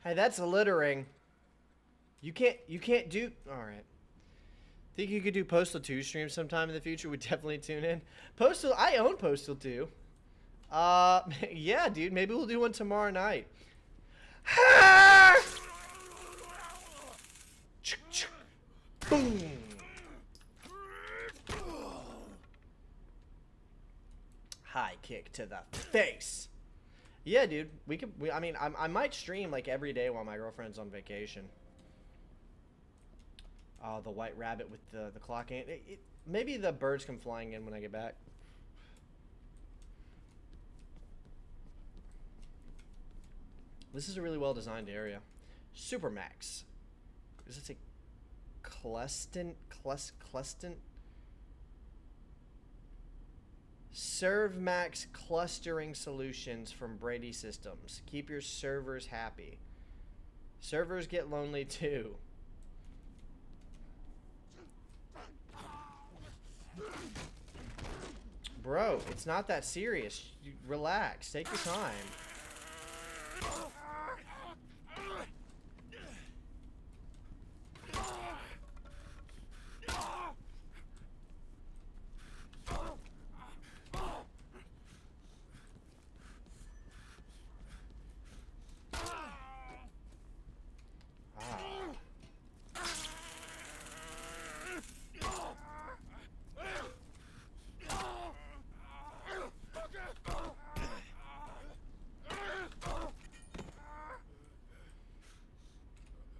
Hey, that's littering. You can't do. All right. Think you could do Postal 2 streams sometime in the future? Would definitely tune in. Postal, I own Postal 2. Yeah, dude. Maybe we'll do one tomorrow night. Boom. High kick to the face. Yeah, dude. I mean, I might stream like every day while my girlfriend's on vacation. Oh, the white rabbit with the clock in. Maybe the birds come flying in when I get back. This is a really well designed area. Supermax. Does it say Cleston? ServeMax clustering solutions from Brady Systems. Keep your servers happy. Servers get lonely too. Bro, it's not that serious. Relax. Take your time.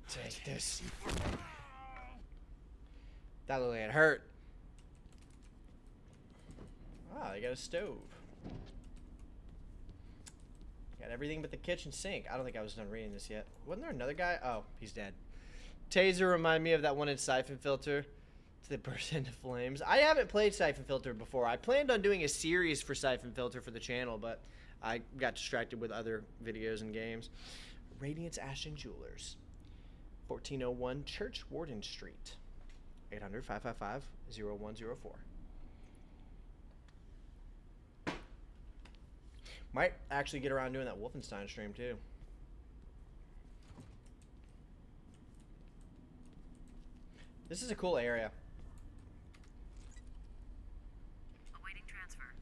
Take this. That looked like it hurt. Ah, they got a stove. Got everything but the kitchen sink. I don't think I was done reading this yet. Wasn't there another guy? Oh, he's dead. Taser remind me of that one in Siphon Filter. They burst into flames. I haven't played Siphon Filter before. I planned on doing a series for Siphon Filter for the channel, but I got distracted with other videos and games. Radiance Ashton Jewelers. 1401 Church Warden Street. 800-555-0104. Might actually get around doing that Wolfenstein stream too. This is a cool area. Awaiting transfer.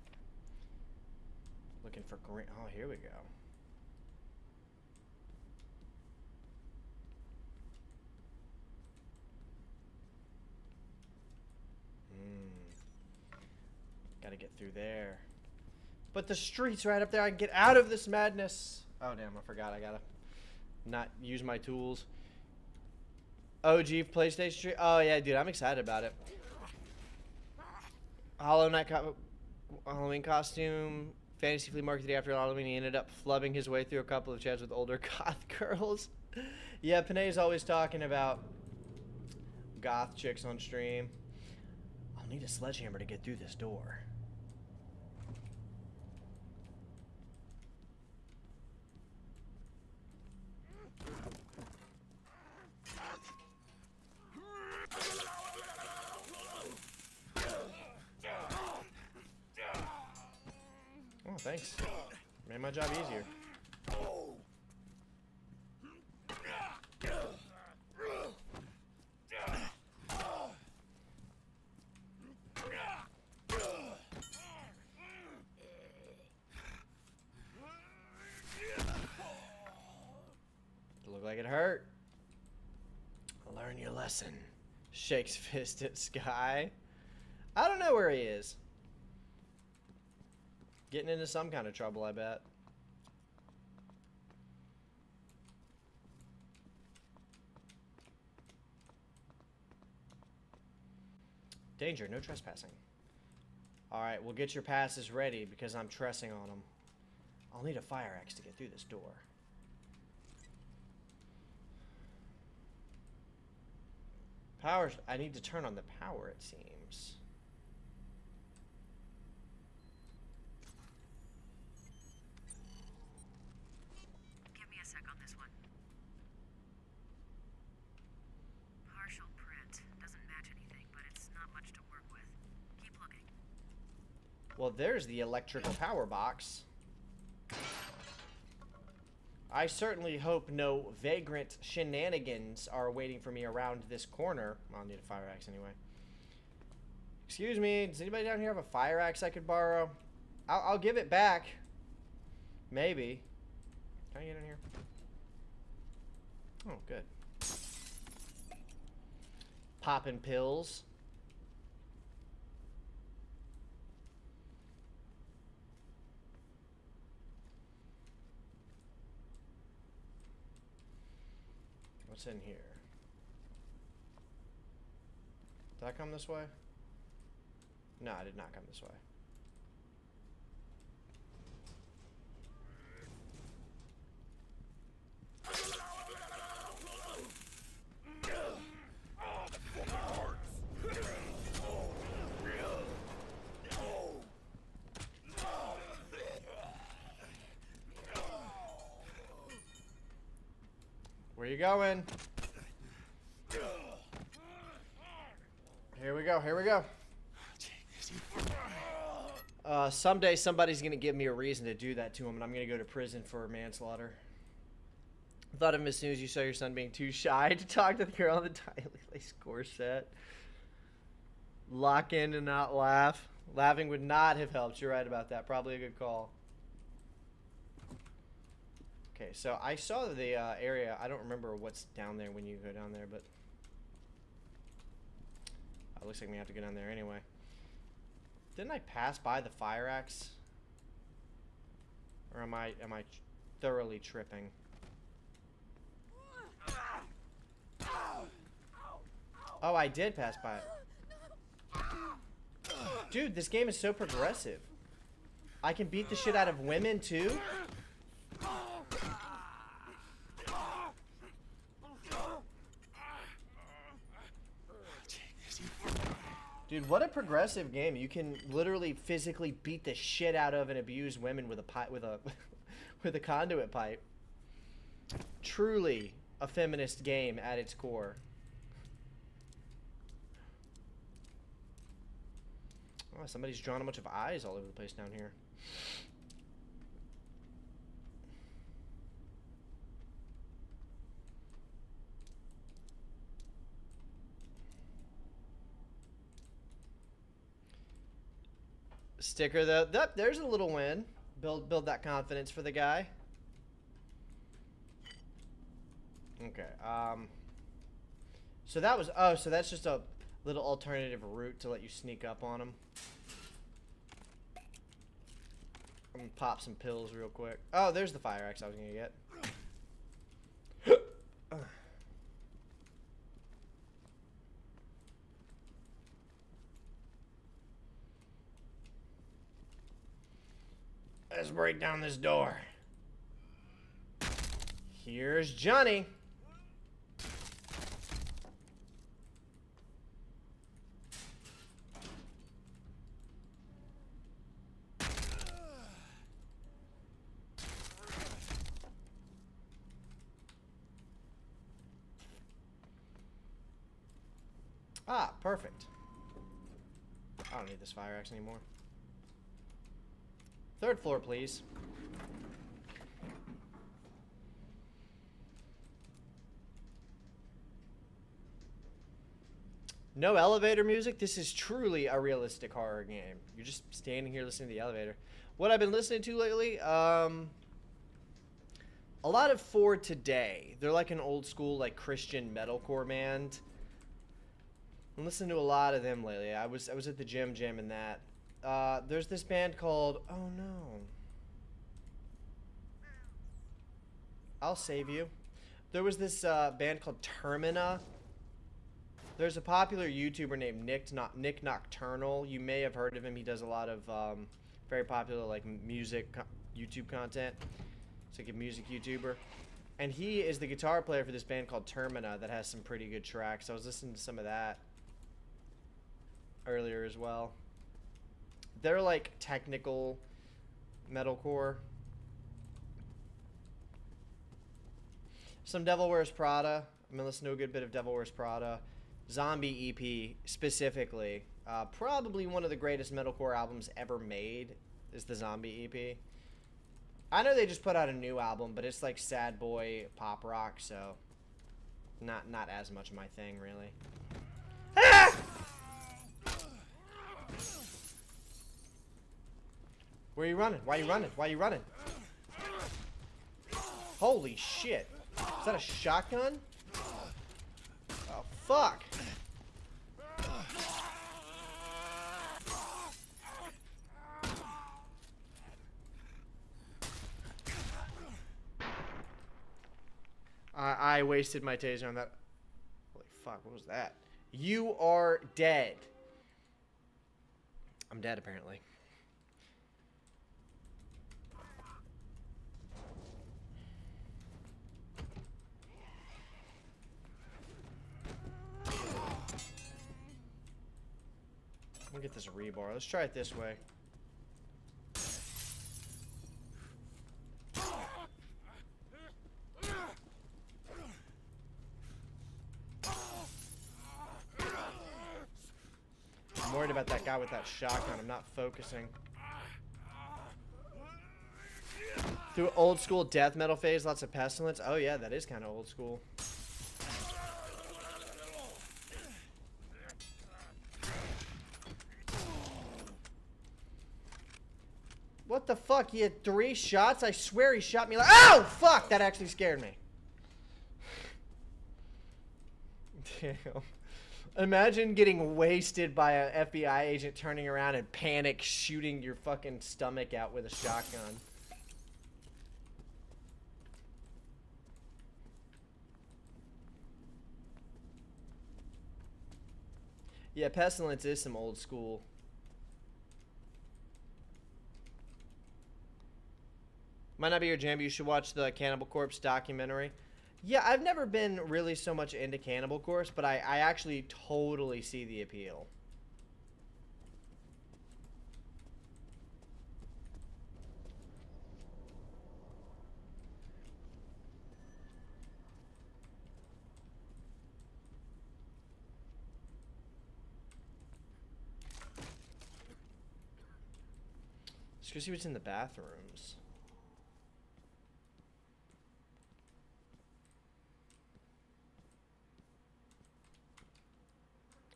Looking for green. Oh, here we go. Gotta get through there. But the street's right up there. I can get out of this madness. Oh, damn. I forgot. I gotta not use my tools. OG PlayStation Street. Oh, yeah, dude. I'm excited about it. Halloween costume. Fantasy flea market the day after Halloween. He ended up flubbing his way through a couple of chats with older goth girls. Yeah, Panay's always talking about goth chicks on stream. I'll need a sledgehammer to get through this door. Oh, thanks. Made my job easier. lesson. Shakes fist at Sky. I don't know where he is. Getting into some kind of trouble, I bet. Danger, no trespassing. Alright, we'll get your passes ready because I'm tressing on them. I'll need a fire axe to get through this door. Power, I need to turn on the power, it seems. Give me a sec on this one. Partial print. Doesn't match anything, but it's not much to work with. Keep looking. Well, there's the electrical power box. I certainly hope no vagrant shenanigans are waiting for me around this corner. I'll need a fire axe anyway. Excuse me, does anybody down here have a fire axe I could borrow? I'll give it back. Maybe. Can I get in here? Oh, good. Popping pills. What's in here? Did I come this way? No, I did not come this way. Where you going? Here we go, here we go. Someday somebody's gonna give me a reason to do that to him, and I'm gonna go to prison for manslaughter. Thought of him as soon as you saw your son being too shy to talk to the girl in the tightly laced corset. Lock in and not laugh. Laughing would not have helped. You're right about that. Probably a good call. Okay, so I saw the area. I don't remember what's down there when you go down there, but it looks like we have to go down there anyway. Didn't I pass by the fire axe? Or am I thoroughly tripping? Oh, I did pass by it. Dude, this game is so progressive. I can beat the shit out of women too? Dude, what a progressive game. You can literally physically beat the shit out of and abuse women with a pipe, with a conduit pipe. Truly a feminist game at its core. Oh, somebody's drawn a bunch of eyes all over the place down here. Sticker though. There's a little win. Build that confidence for the guy. Okay. So that was so that's just a little alternative route to let you sneak up on him. I'm gonna pop some pills real quick. Oh, there's the fire axe I was gonna get. Let's break down this door. Here's Johnny. Ah, perfect. I don't need this fire axe anymore. Third floor, please. No elevator music? This is truly a realistic horror game. You're just standing here listening to the elevator. What I've been listening to lately, a lot of For Today. They're like an old school, like, Christian metalcore band. I'm listening to a lot of them lately. I was at the gym jamming that. There's this band called, oh no, I'll save you. There was this band called Termina. There's a popular YouTuber named Nick Nocturnal. You may have heard of him. He does a lot of very popular like music YouTube content. It's like a music YouTuber. And he is the guitar player for this band called Termina that has some pretty good tracks. I was listening to some of that earlier as well. They're like technical metalcore. Some Devil Wears Prada. I'm gonna listen to a good bit of Devil Wears Prada. Zombie EP specifically. Probably one of the greatest metalcore albums ever made is the Zombie EP. I know they just put out a new album, but it's like sad boy pop rock, so not as much my thing really. Ah! Where are you running? Why are you running? Why are you running? Holy shit. Is that a shotgun? Oh, fuck. I wasted my taser on that. Holy fuck, what was that? You are dead. I'm dead, apparently. Let me get this rebar. Let's try it this way. I'm worried about that guy with that shotgun. I'm not focusing. Through old school death metal phase, lots of pestilence. Oh yeah, that is kind of old school. What the fuck? He had 3 shots? I swear he shot me like... Oh, fuck! That actually scared me. Damn. Imagine getting wasted by an FBI agent turning around and panic shooting your fucking stomach out with a shotgun. Yeah, Pestilence is some old school. Might not be your jam, but you should watch the Cannibal Corpse documentary. Yeah, I've never been really so much into Cannibal Corpse, but I actually totally see the appeal. Let's go see what's in the bathrooms.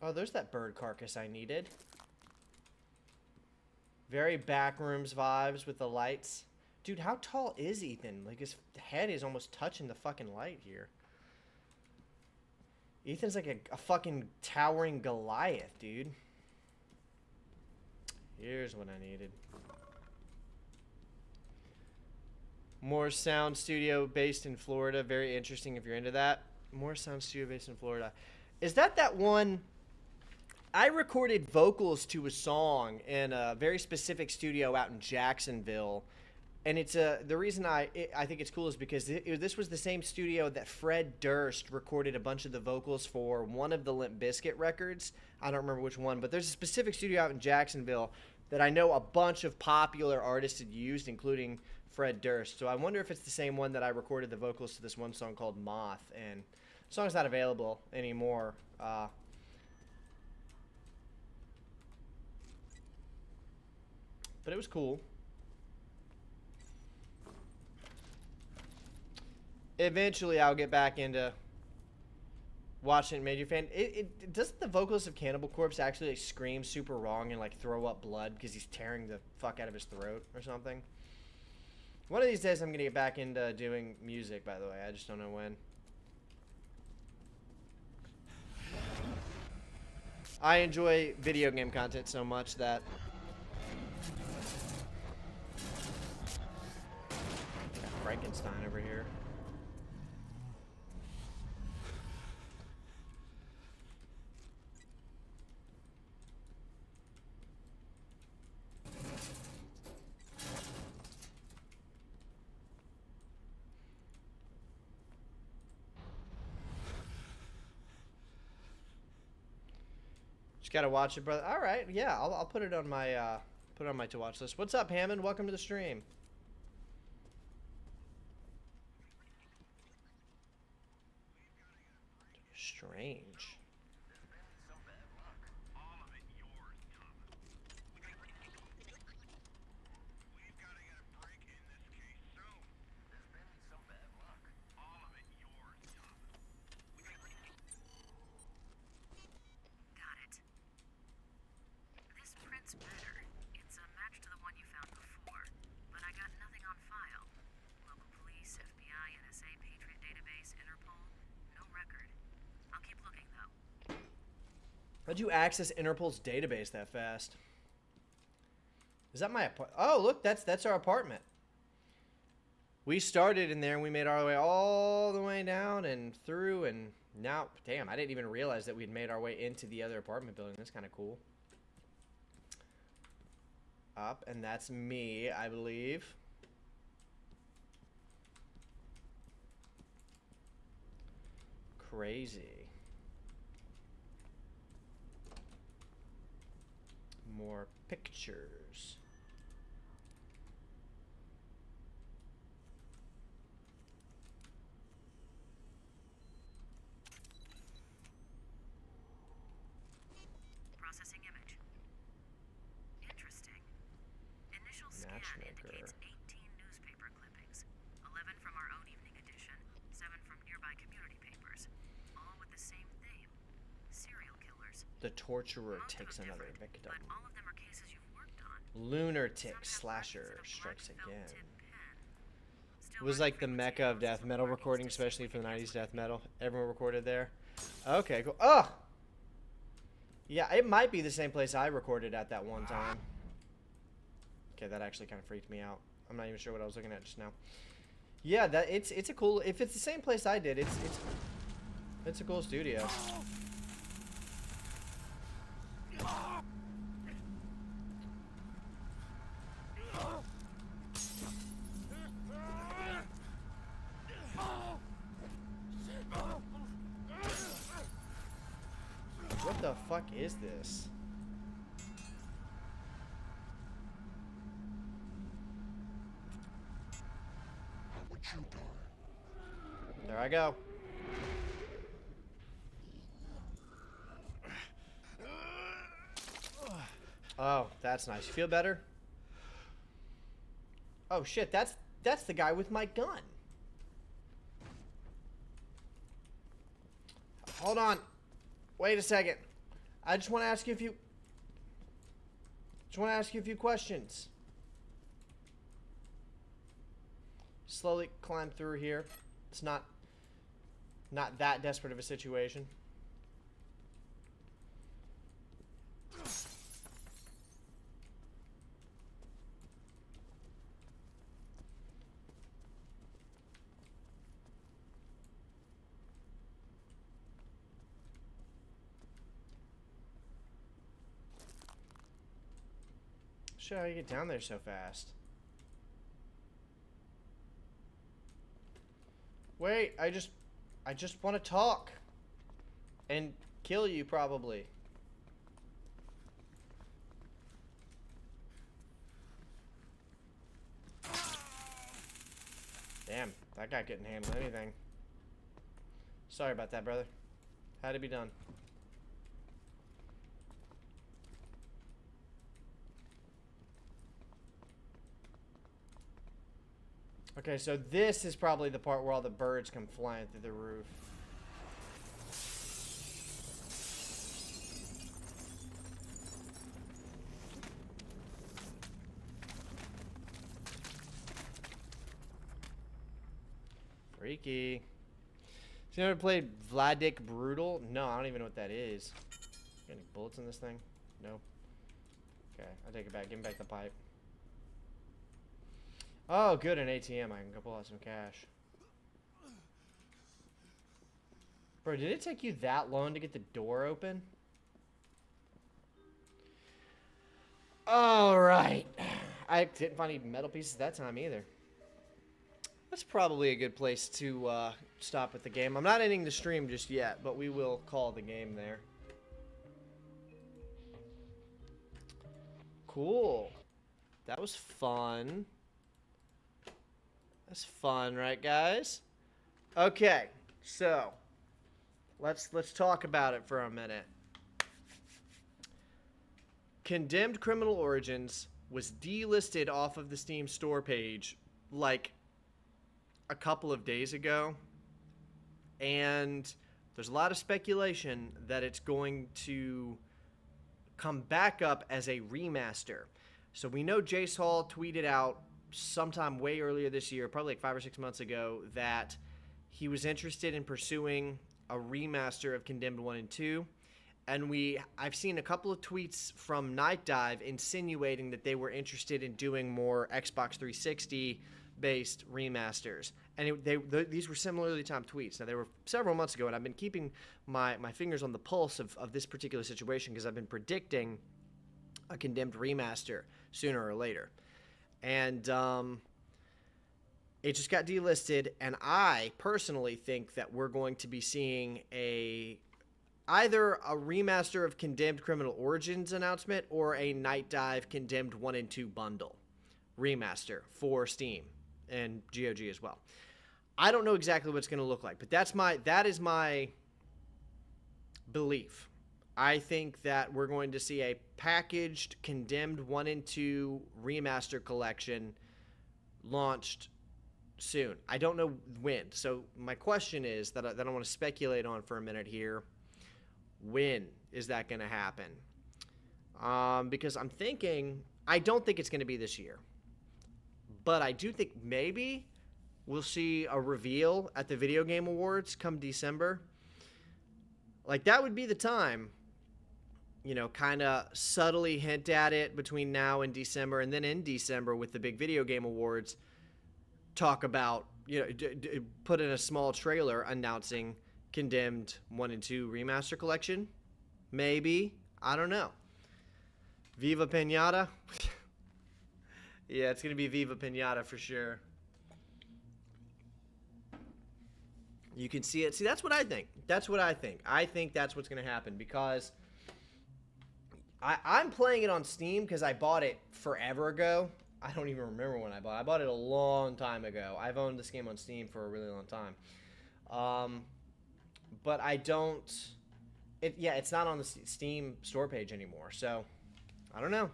Oh, there's that bird carcass I needed. Very backrooms vibes with the lights. Dude, how tall is Ethan? Like, his head is almost touching the fucking light here. Ethan's like a fucking towering Goliath, dude. Here's what I needed. More sound studio based in Florida. Very interesting if you're into that. More sound studio based in Florida. Is that one... I recorded vocals to a song in a very specific studio out in Jacksonville, and it's the reason I think it's cool is because this was the same studio that Fred Durst recorded a bunch of the vocals for one of the Limp Bizkit records. I don't remember which one, but there's a specific studio out in Jacksonville that I know a bunch of popular artists had used, including Fred Durst. So I wonder if it's the same one that I recorded the vocals to this one song called Moth, and the song's not available anymore. But it was cool. Eventually, I'll get back into watching Major Fan. Doesn't the vocalist of Cannibal Corpse actually like scream super wrong and like throw up blood because he's tearing the fuck out of his throat or something? One of these days, I'm gonna get back into doing music. By the way, I just don't know when. I enjoy video game content so much that got Frankenstein over here. Just gotta watch it, brother. All right, yeah, I'll put it on my to watch list. What's up, Hammond? Welcome to the stream. Strange. Got it. This print's better. It's a match to the one you found before, but I got nothing on file. Local police, FBI, NSA, Patriot database, Interpol, no record. I'll keep looking though. How'd you access Interpol's database that fast? Is that my apartment? Oh, look, that's our apartment. We started in there and we made our way all the way down and through, and now, damn, I didn't even realize that we'd made our way into the other apartment building. That's kind of cool. Up, and that's me, I believe. Crazy. More pictures. Processing image. Interesting. Initial scan Matchmaker. indicates 18 newspaper clippings. 11 from our own evening edition, 7 from nearby community papers. All with the same theme. Serial killers. The torturer Most of takes them another different, victim. But all of them are cases you've worked on. Lunatic Some have slasher markings in a strikes black felt again. tip pen. It Still was learning like the frequency mecca of amounts death to metal markings recording, to see especially if for we the can 90s guess death what metal. Everyone recorded there. Okay, cool. Oh! Yeah, it might be the same place I recorded at that one time. Okay, that actually kind of freaked me out. I'm not even sure what I was looking at just now. Yeah, that it's a cool. If it's the same place I did, it's a cool studio. What the fuck is this? There I go. Oh, that's nice. You feel better? Oh shit, that's the guy with my gun. Hold on. Wait a second. I just want to ask you a few questions. Slowly climb through here. It's not that desperate of a situation. Shit, how you get down there so fast? Wait, I just want to talk and kill you probably. Damn, that guy couldn't handle anything. Sorry about that, brother. Had to be done. Okay, so this is probably the part where all the birds come flying through the roof. Freaky. So you ever played Vladik Brutal? No, I don't even know what that is. Got any bullets in this thing? No. Okay, I take it back. Give me back the pipe. Oh, good, an ATM. I can go pull out some cash. Bro, did it take you that long to get the door open? Alright. I didn't find any metal pieces that time either. That's probably a good place to stop with the game. I'm not ending the stream just yet, but we will call the game there. Cool. That was fun. That's fun, right, guys? Okay, so let's talk about it for a minute. Condemned Criminal Origins was delisted off of the Steam store page like a couple of days ago, and there's a lot of speculation that it's going to come back up as a remaster. So we know Jace Hall tweeted out sometime way earlier this year, probably like 5 or 6 months ago, that he was interested in pursuing a remaster of Condemned 1 and 2. And I've seen a couple of tweets from Night Dive insinuating that they were interested in doing more Xbox 360 based remasters. And these were similarly timed tweets. Now, they were several months ago, and I've been keeping my fingers on the pulse of this particular situation because I've been predicting a Condemned remaster sooner or later. And it just got delisted, and I personally think that we're going to be seeing either a remaster of Condemned Criminal Origins announcement or a Night Dive Condemned 1 and 2 bundle remaster for Steam and GOG as well. I don't know exactly what it's going to look like, but that is my belief. I think that we're going to see a packaged Condemned 1 and 2 remaster collection launched soon. I don't know when. So my question is that I want to speculate on for a minute here. When is that going to happen? Because I'm thinking, I don't think it's going to be this year. But I do think maybe we'll see a reveal at the Video Game Awards come December. Like, that would be the time, you know, kind of subtly hint at it between now and December. And then in December with the big Video Game Awards, talk about, you know, put in a small trailer announcing Condemned 1 and 2 remaster collection. Maybe. I don't know. Viva Pinata? Yeah, it's going to be Viva Pinata for sure. You can see it. See, that's what I think. That's what I think. I think that's what's going to happen because I'm playing it on Steam because I bought it forever ago. I don't even remember when I bought it. I bought it a long time ago. I've owned this game on Steam for a really long time. But I don't... it's not on the Steam store page anymore. So, I don't know.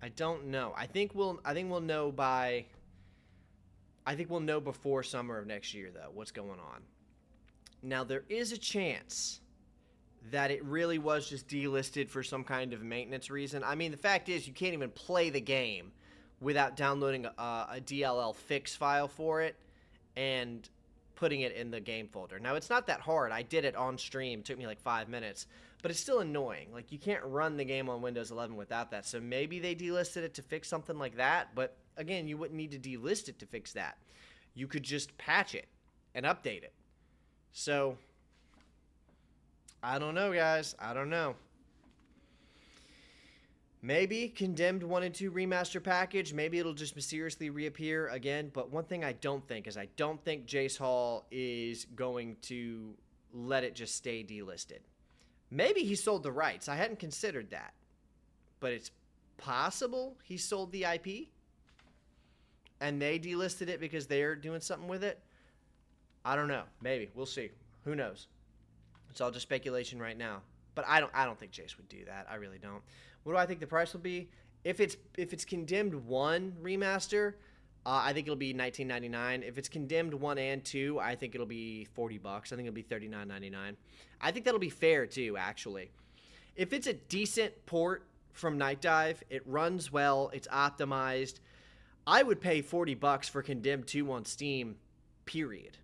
I don't know. I think we'll know by... I think we'll know before summer of next year, though, what's going on. Now, there is a chance that it really was just delisted for some kind of maintenance reason. I mean, the fact is, you can't even play the game without downloading a DLL fix file for it and putting it in the game folder. Now, it's not that hard. I did it on stream. It took me like 5 minutes. But it's still annoying. Like, you can't run the game on Windows 11 without that. So maybe they delisted it to fix something like that. But, again, you wouldn't need to delist it to fix that. You could just patch it and update it. So, I don't know, guys. I don't know. Maybe Condemned 1 and 2 remaster package. Maybe it'll just mysteriously reappear again. But one thing I don't think is I don't think Jace Hall is going to let it just stay delisted. Maybe he sold the rights. I hadn't considered that. But it's possible he sold the IP and they delisted it because they're doing something with it. I don't know. Maybe. We'll see. Who knows? It's all just speculation right now. But I don't think Jace would do that. I really don't. What do I think the price will be? If it's Condemned 1 remaster, I think it'll be $19.99. If it's Condemned 1 and 2, I think it'll be $40. I think it'll be $39.99. I think that'll be fair too, actually. If it's a decent port from Night Dive, it runs well, it's optimized, I would pay $40 for Condemned 2 on Steam, period.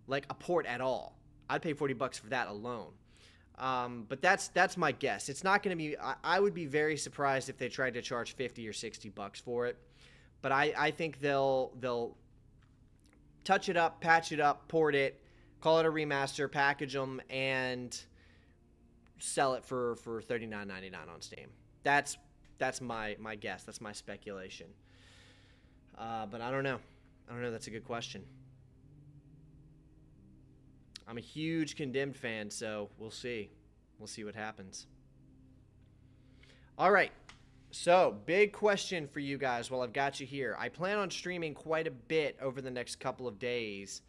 Like a port at all. I'd pay $40 for that alone. But that's my guess. It's not going to be. I would be very surprised if they tried to charge $50 or $60 for it. But I think they'll touch it up, patch it up, port it, call it a remaster, package them, and sell it for $39.99 on Steam. That's my guess. That's my speculation. But I don't know. That's a good question. I'm a huge Condemned fan, so we'll see. We'll see what happens. All right. So, big question for you guys while I've got you here. I plan on streaming quite a bit over the next couple of days.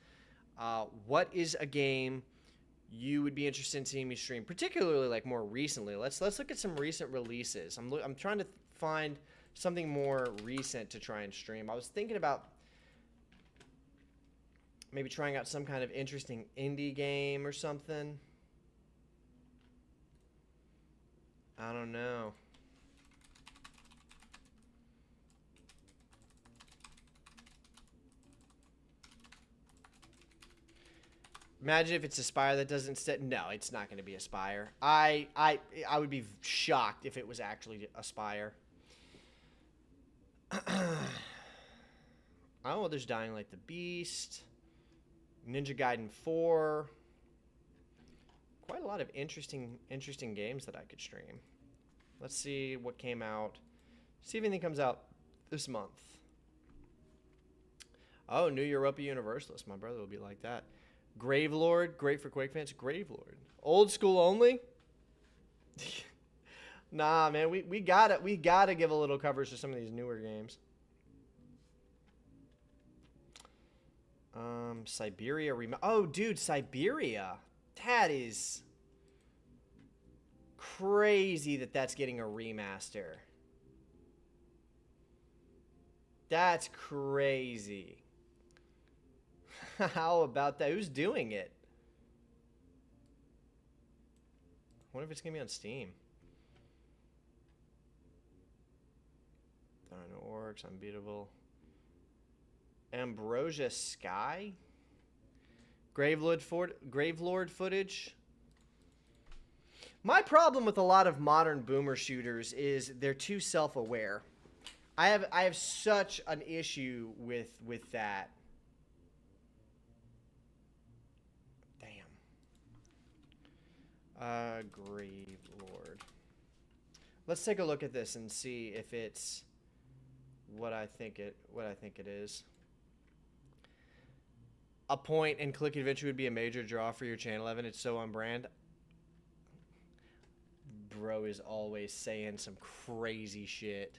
What is a game you would be interested in seeing me stream, particularly like more recently? Let's look at some recent releases. I'm trying to find something more recent to try and stream. I was thinking about maybe trying out some kind of interesting indie game or something. I don't know. Imagine if it's Aspire that doesn't sit. No, it's not going to be Aspire. I would be shocked if it was actually Aspire. Oh, there's Dying Like the Beast. Ninja Gaiden 4. Quite a lot of interesting games that I could stream. Let's see what came out. See if anything comes out this month. Oh, New Europa Universalist. My brother will be like that. Gravelord, great for Quake fans. Gravelord. Old school only? Nah, man, we gotta give a little coverage to some of these newer games. Siberia Oh, dude, Siberia. That is crazy that's getting a remaster. That's crazy. How about that? Who's doing it? I wonder if it's going to be on Steam. Dino Orcs, Unbeatable. Ambrosia Sky? Gravelord footage? My problem with a lot of modern boomer shooters is they're too self-aware. I have such an issue with that. Gravelord. Let's take a look at this and see if it's what I think it is. A point and click adventure would be a major draw for your channel, Evan. It's so on brand. Bro is always saying some crazy shit.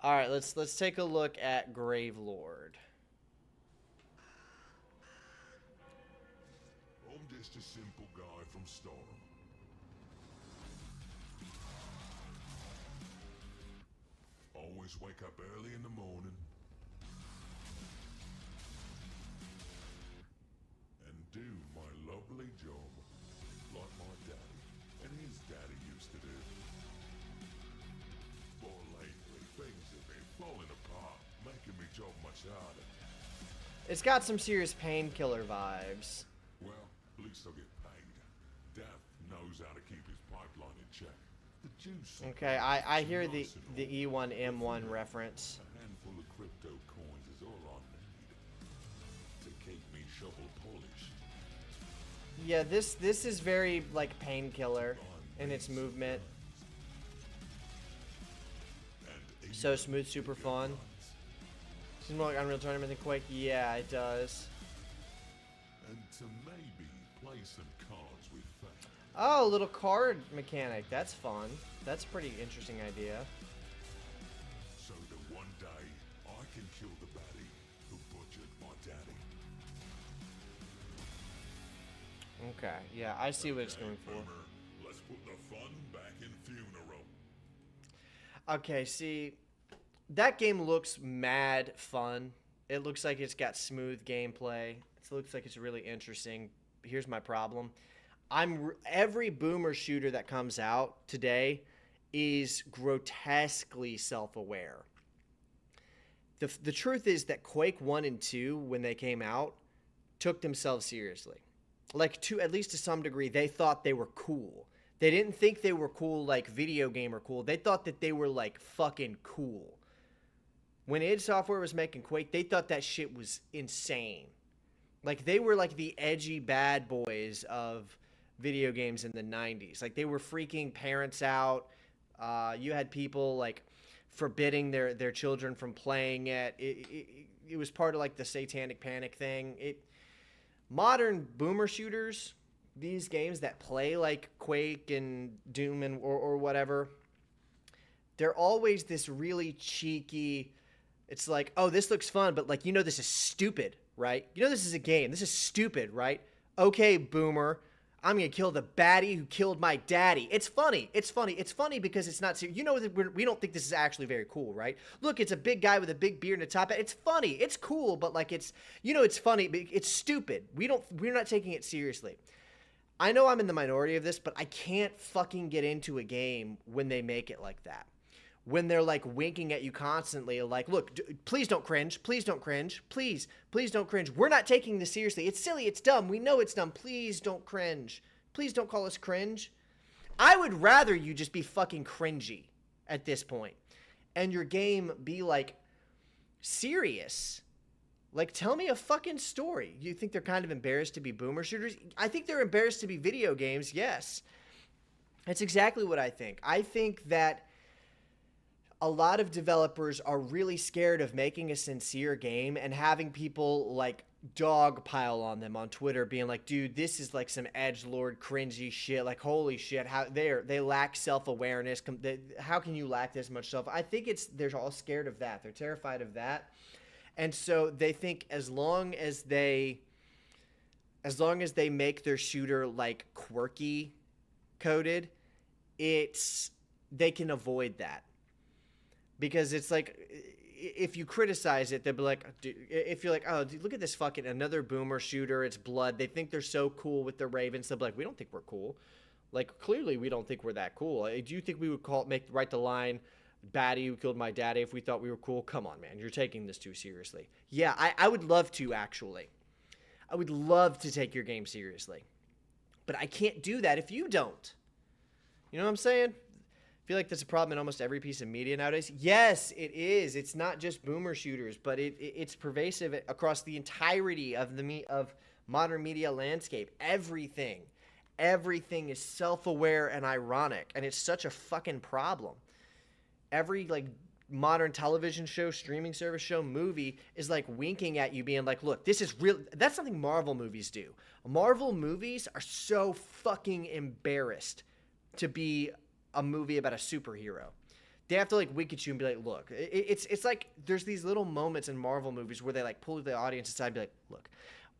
All right, let's take a look at Gravelord. I'm just a simple guy from Storm. Always wake up early in the morning and do my lovely job like my daddy and his daddy used to do. But lately, things have been falling apart, making my job much harder. It's got some serious Painkiller vibes. Well, at least I'll get paid. Death knows how to keep his pipeline in check. The juice. Okay, I hear the E1M1 reference. A handful of crypto coins is all I need to keep me shovel polished. Yeah, this is very like Painkiller in its movement. So smooth, super fun. Seems more like Unreal Tournament than Quake. Yeah, it does. And to maybe play some cards with fate. Oh, a little card mechanic. That's fun. That's a pretty interesting idea. So that one day I can kill the baddie who butchered my daddy. Okay, yeah, I see what it's going for. Boomer, let's put the fun back in funeral. Okay, see, that game looks mad fun. It looks like it's got smooth gameplay. It looks like it's really interesting. Here's my problem. Every boomer shooter that comes out today is grotesquely self-aware. The truth is that Quake 1 and 2, when they came out, took themselves seriously. like to at least to some degree, they thought they were cool. They didn't think they were cool like video gamer cool. They thought that they were like fucking cool. When id Software was making Quake, they thought that shit was insane. Like they were like the edgy bad boys of video games in the 90s. Like they were freaking parents out. You had people like forbidding their children from playing it. It was part of like the satanic panic thing. Modern boomer shooters, these games that play like Quake and Doom and or whatever, they're always this really cheeky. It's like, oh, this looks fun, but like, this is stupid, right? This is a game. This is stupid, right? Okay, boomer, I'm going to kill the baddie who killed my daddy. It's funny. It's funny. It's funny because it's not serious. We don't think this is actually very cool, right? Look, it's a big guy with a big beard and a top hat. It's funny. It's cool, but like it's funny, but it's stupid. We're not taking it seriously. I know I'm in the minority of this, but I can't fucking get into a game when they make it like that. When they're like winking at you constantly, like, look, please don't cringe. Please don't cringe. Please don't cringe. We're not taking this seriously. It's silly. It's dumb. We know it's dumb. Please don't cringe. Please don't call us cringe. I would rather you just be fucking cringy at this point and your game be like serious. Like, tell me a fucking story. You think they're kind of embarrassed to be boomer shooters? I think they're embarrassed to be video games. Yes. That's exactly what I think. I think that a lot of developers are really scared of making a sincere game and having people like dogpile on them on Twitter being like, dude, this is like some edgelord cringy shit. Like, holy shit, how they lack self-awareness. How can you lack this much self? I think they're all scared of that. They're terrified of that. And so they think as long as they make their shooter like quirky coded, they can avoid that. Because it's like, if you criticize it, they'll be like, if you're like, oh, dude, look at this fucking another boomer shooter, it's blood. They think they're so cool with the Ravens. They'll be like, we don't think we're cool. Like, clearly we don't think we're that cool. Do you think we would write the line, baddie who killed my daddy, if we thought we were cool? Come on, man, you're taking this too seriously. Yeah, I would love to, actually. I would love to take your game seriously. But I can't do that if you don't. You know what I'm saying? I feel like that's a problem in almost every piece of media nowadays. Yes, it is. It's not just boomer shooters, but it's pervasive across the entirety of of modern media landscape. Everything is self-aware and ironic, and it's such a fucking problem. Every like modern television show, streaming service show, movie is like winking at you, being like, look, this is real. That's something Marvel movies do. Marvel movies are so fucking embarrassed to be a movie about a superhero. They have to like wink at you and be like, look, it's like there's these little moments in Marvel movies where they like pull the audience aside and be like, look,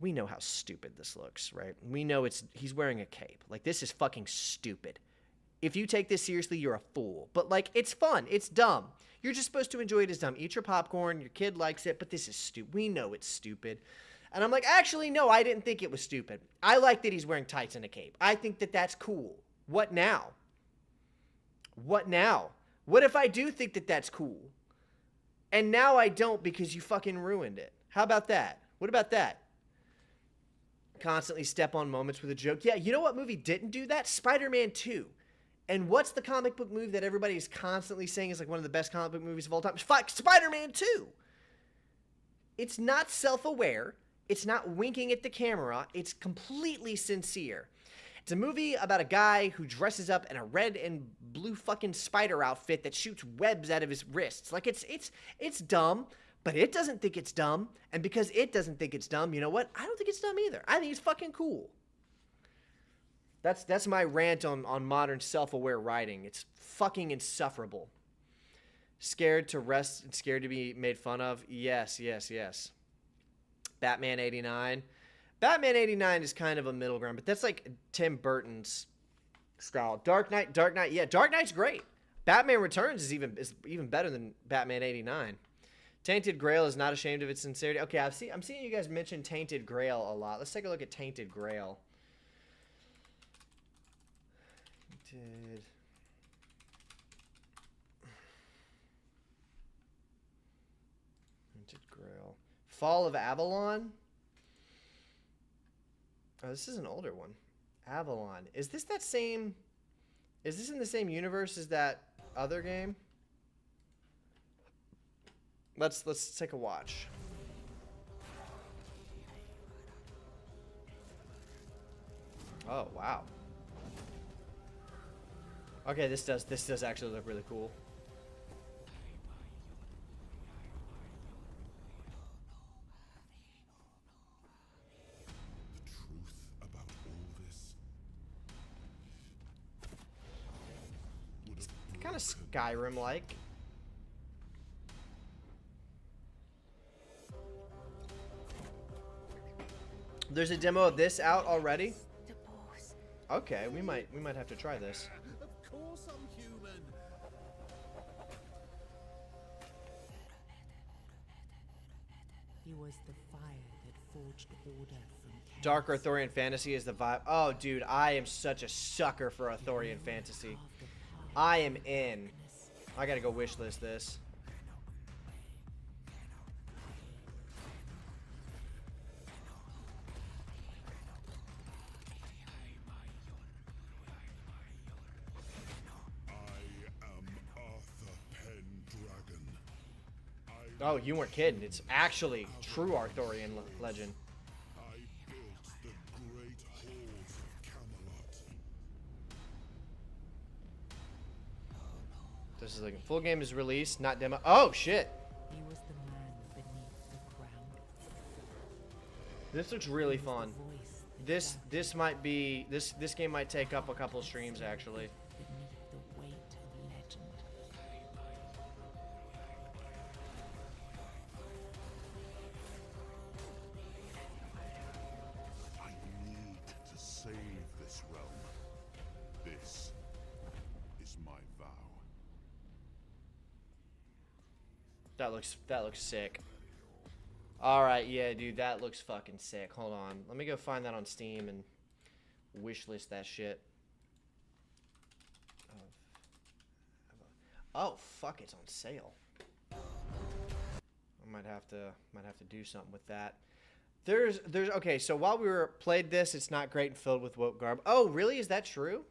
we know how stupid this looks, right? We know he's wearing a cape. Like, this is fucking stupid. If you take this seriously, you're a fool. But like, it's fun. It's dumb. You're just supposed to enjoy it as dumb. Eat your popcorn. Your kid likes it, but this is stupid. We know it's stupid. And I'm like, actually, no, I didn't think it was stupid. I like that he's wearing tights and a cape. I think that that's cool. What now? What now? What if I do think that that's cool? And now I don't because you fucking ruined it. How about that? What about that? Constantly step on moments with a joke. Yeah, you know what movie didn't do that? Spider-Man 2. And what's the comic book movie that everybody is constantly saying is like one of the best comic book movies of all time? Spider-Man 2. It's not self-aware. It's not winking at the camera. It's completely sincere. It's a movie about a guy who dresses up in a red and blue fucking spider outfit that shoots webs out of his wrists. Like, it's dumb, but it doesn't think it's dumb. And because it doesn't think it's dumb, you know what? I don't think it's dumb either. I think it's fucking cool. That's my rant on modern self-aware writing. It's fucking insufferable. Scared to rest and scared to be made fun of? Yes. Batman 89. Batman 89 is kind of a middle ground, but that's like Tim Burton's style. Dark Knight, yeah, Dark Knight's great. Batman Returns is even better than Batman 89. Tainted Grail is not ashamed of its sincerity. Okay, I'm seeing you guys mention Tainted Grail a lot. Let's take a look at Tainted Grail. Tainted Grail. Fall of Avalon. Oh, this is an older one. Avalon. Is this that same... Is this in the same universe as that other game? Let's take a watch. Oh, wow. Okay, this does actually look really cool. The truth about all this would have Kind of Skyrim-like. There's a demo of this out already. Okay, we might have to try this. Of course I'm human. He was the fire that forged order from chaos. Dark Arthurian fantasy is the vibe. Oh, dude, I am such a sucker for Arthurian fantasy. I am in. I gotta go wishlist this. Oh, you weren't kidding. It's actually true Arthurian legend. I built the great halls of Camelot. This is like full game is released, not demo. Oh shit! He was the man beneath the ground. This looks really fun. This might be this game might take up a couple streams actually. Beneath the weight of legend. I need to save this realm. This is my vow. That looks sick. All right, yeah, dude, that looks fucking sick. Hold on, let me go find that on Steam and wishlist that shit. Oh fuck, it's on sale. I might have to do something with that. There's okay. So while we played this, it's not great and filled with woke garb. Oh, really? Is that true?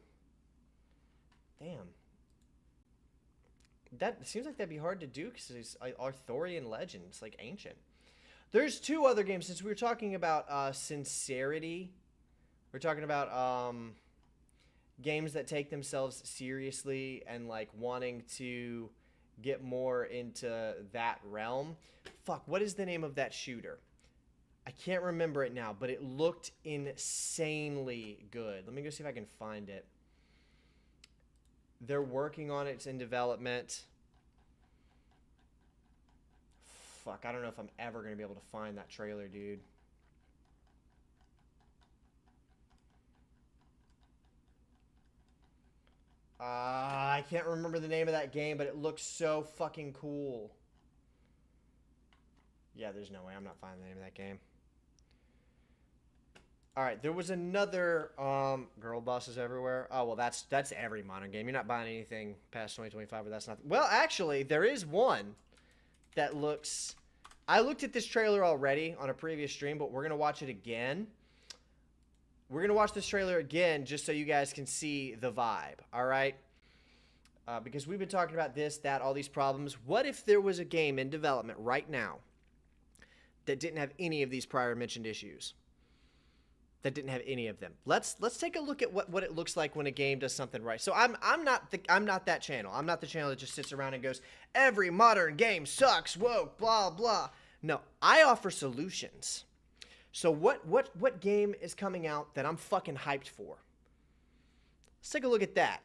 Damn. That seems like that'd be hard to do because it's Arthurian legend. It's like ancient. There's two other games. Since we were talking about sincerity, we're talking about games that take themselves seriously and like wanting to get more into that realm. Fuck, what is the name of that shooter? I can't remember it now, but it looked insanely good. Let me go see if I can find it. They're working on it. It's in development. Fuck, I don't know if I'm ever going to be able to find that trailer, dude. I can't remember the name of that game, but it looks so fucking cool. Yeah, there's no way I'm not finding the name of that game. Alright, there was another girl bosses everywhere. Oh, well, that's every modern game. You're not buying anything past 2025, but that's not... Well, actually, there is one that looks... I looked at this trailer already on a previous stream, but we're going to watch it again. We're going to watch this trailer again just so you guys can see the vibe, alright? Because we've been talking about this, that, all these problems. What if there was a game in development right now that didn't have any of these prior mentioned issues? That didn't have any of them. Let's take a look at what it looks like when a game does something right. So I'm not that channel. I'm not the channel that just sits around and goes, every modern game sucks, woke, blah blah. No, I offer solutions. So what game is coming out that I'm fucking hyped for? Let's take a look at that.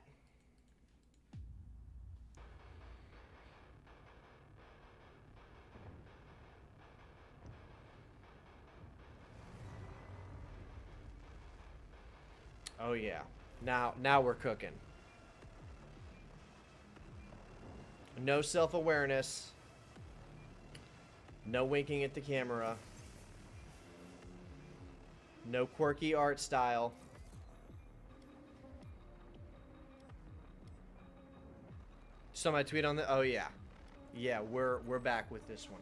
Oh yeah. Now we're cooking. No self-awareness. No winking at the camera. No quirky art style. Saw my tweet on the... Oh yeah. Yeah, we're back with this one.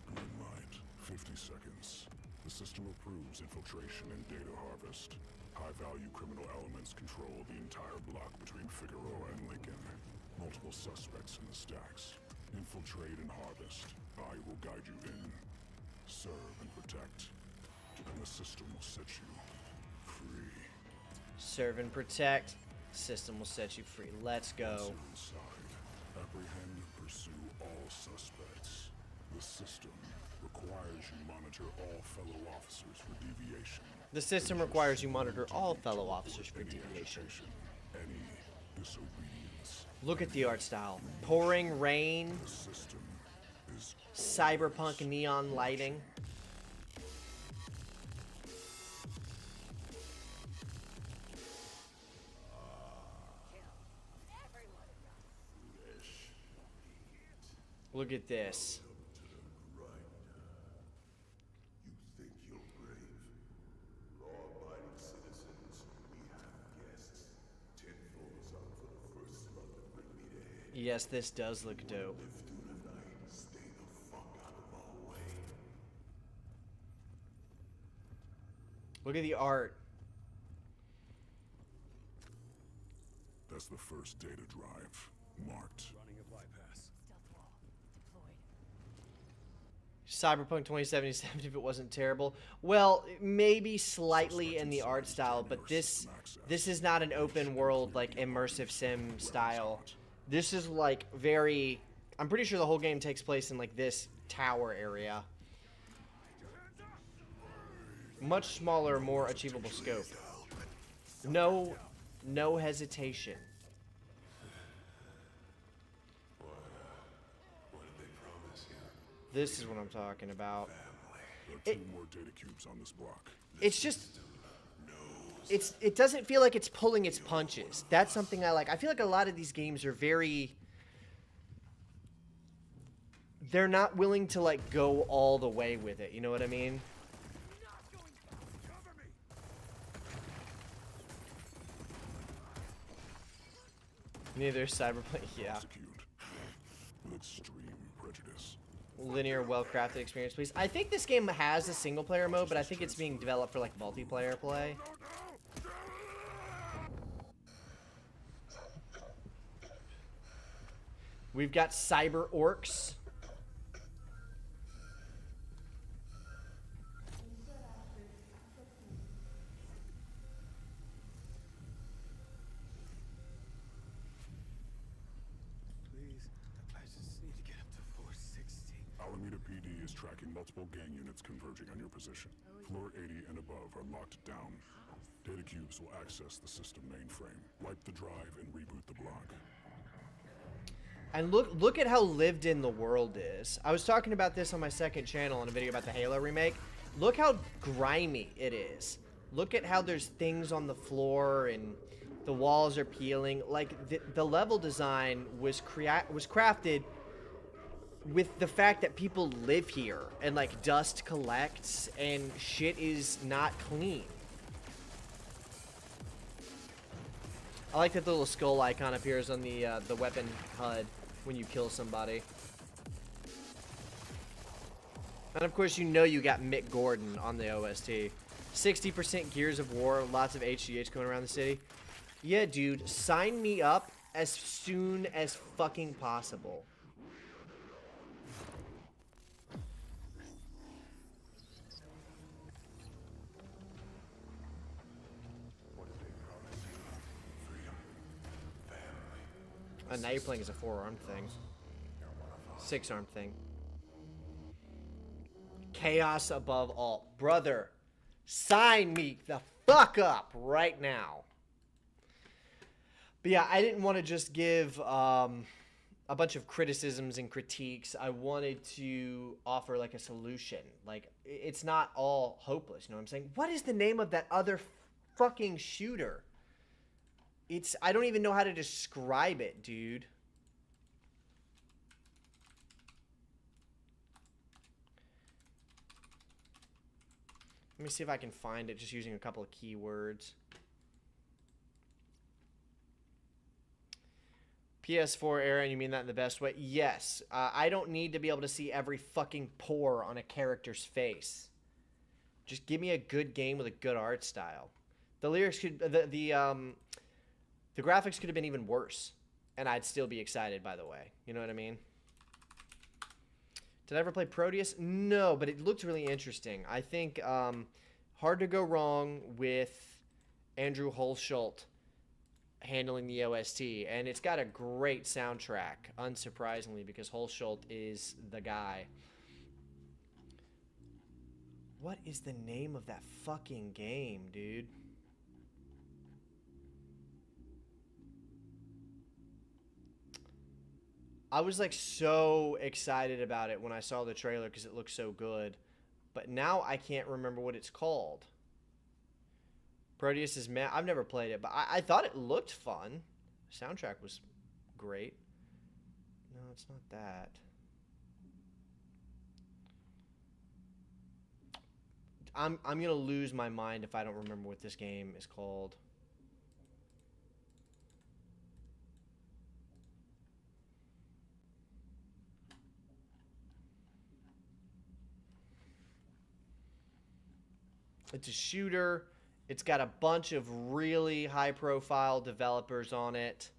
Green light, 50 seconds. The system approves infiltration and data harvest. High-value criminal elements control the entire block between Figueroa and Lincoln. Multiple suspects in the stacks. Infiltrate and harvest. I will guide you in. Serve and protect. And the system will set you free. Serve and protect. System will set you free. Let's go. Inside. Apprehend and pursue all suspects. The system requires you monitor all fellow officers for deviation. The system requires you monitor all fellow officers for deviation. Any disobedience. Look at the art style. Pouring rain. The system is Cyberpunk neon lighting. Look at this. You think you're brave? Law-abiding citizens, we have guests. 10 floors up for the first slug that bring me to head. Yes, this does look dope. Live through the night. Stay the fuck out of our way. Look at the art. That's the first data drive. Marked. Running a bypass. Cyberpunk 2077 if it wasn't terrible. Well, maybe slightly in the art style, but this is not an open world like immersive sim style. This is like very, I'm pretty sure the whole game takes place in like this tower area. Much smaller, more achievable scope. No hesitation. What did they promise you? This is what I'm talking about. There are 2 more data cubes on this block. It's just, it doesn't feel like it's pulling its punches. That's something I like. I feel like a lot of these games are very, they're not willing to like go all the way with it. You know what I mean? Neither Cyberpunk, yeah. Execute with extreme prejudice. Linear, well-crafted experience, please. I think this game has a single-player mode, but I think it's being developed for like multiplayer play. We've got cyber orcs. I just need to get up to 460. Alameda PD is tracking multiple gang units converging on your position. Floor 80 and above are locked down. Data cubes will access the system mainframe. Wipe the drive and reboot the block. And look at how lived in the world is. I was talking about this on my second channel in a video about the Halo remake. Look how grimy it is. Look at how there's things on the floor and the walls are peeling. Like the level design was crafted with the fact that people live here and like dust collects and shit is not clean. I like that the little skull icon appears on the weapon HUD when you kill somebody. And of course, you know you got Mick Gordon on the OST. 60% Gears of War, lots of HGH going around the city. Yeah, dude, sign me up as soon as fucking possible. Now you're playing as a 4-armed thing. 6-armed thing. Chaos above all. Brother, sign me the fuck up right now. But yeah, I didn't want to just give a bunch of criticisms and critiques. I wanted to offer like a solution. Like, it's not all hopeless, you know what I'm saying? What is the name of that other fucking shooter? I don't even know how to describe it, dude. Let me see if I can find it just using a couple of keywords. PS4 era, and you mean that in the best way? Yes. I don't need to be able to see every fucking pore on a character's face. Just give me a good game with a good art style. The lyrics could the graphics could have been even worse, and I'd still be excited, by the way. You know what I mean? Did I ever play Proteus? No, but it looked really interesting. I think hard to go wrong with Andrew Hulshult handling the OST, and it's got a great soundtrack, unsurprisingly, because Hulshult is the guy. What is the name of that fucking game, dude? I was like so excited about it when I saw the trailer because it looked so good. But now I can't remember what it's called. Proteus is mad. I've never played it, but I thought it looked fun. The soundtrack was great. No, it's not that. I'm gonna lose my mind if I don't remember what this game is called. It's a shooter. It's got a bunch of really high-profile developers on it.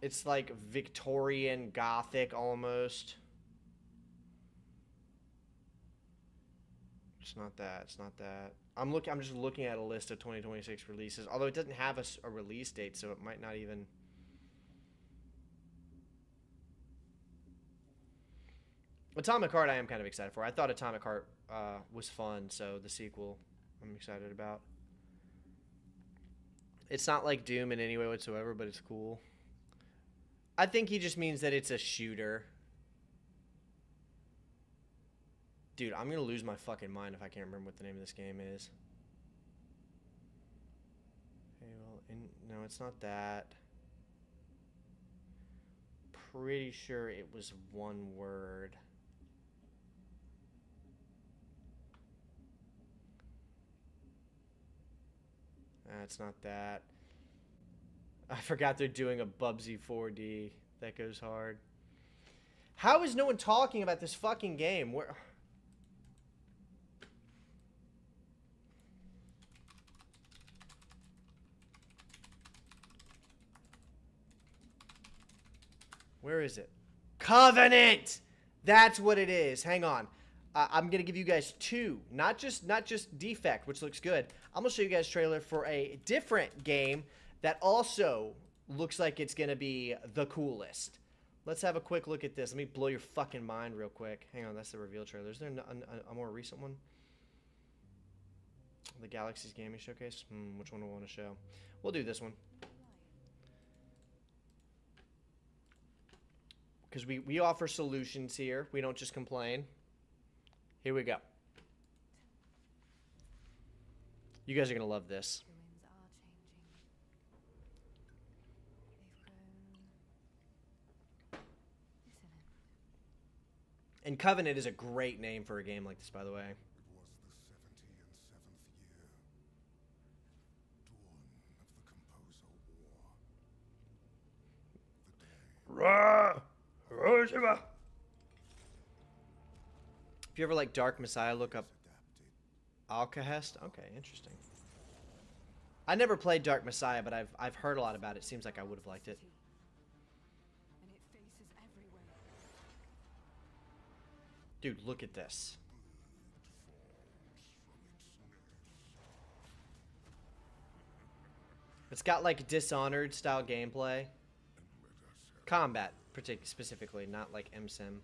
It's like Victorian Gothic almost. It's not that. It's not that. I'm just looking at a list of 2026 releases. Although it doesn't have a release date, so it might not even. Atomic Heart I am kind of excited for. I thought Atomic Heart was fun, so the sequel I'm excited about. It's not like Doom in any way whatsoever, but it's cool. I think he just means that it's a shooter. Dude, I'm going to lose my fucking mind if I can't remember what the name of this game is. Okay, well, no, it's not that. Pretty sure it was one word. It's not that. I forgot they're doing a Bubsy 4D. That goes hard. How is no one talking about this fucking game? Where is it? Covenant! That's what it is. Hang on. I'm going to give you guys two. Not just Defect, which looks good. I'm going to show you guys a trailer for a different game that also looks like it's going to be the coolest. Let's have a quick look at this. Let me blow your fucking mind real quick. Hang on, that's the reveal trailer. Is there a more recent one? The Galaxy's Gaming Showcase? Which one do I want to show? We'll do this one. Because we offer solutions here. We don't just complain. Here we go. You guys are going to love this. And Covenant is a great name for a game like this, by the way. It was the 77th year, dawn of the Composer War. The day. If you ever like Dark Messiah, look up Alcahest. Okay, interesting. I never played Dark Messiah, but I've heard a lot about it. Seems like I would have liked it. Dude, look at this. It's got like Dishonored style gameplay. Combat, specifically, not like MSIM.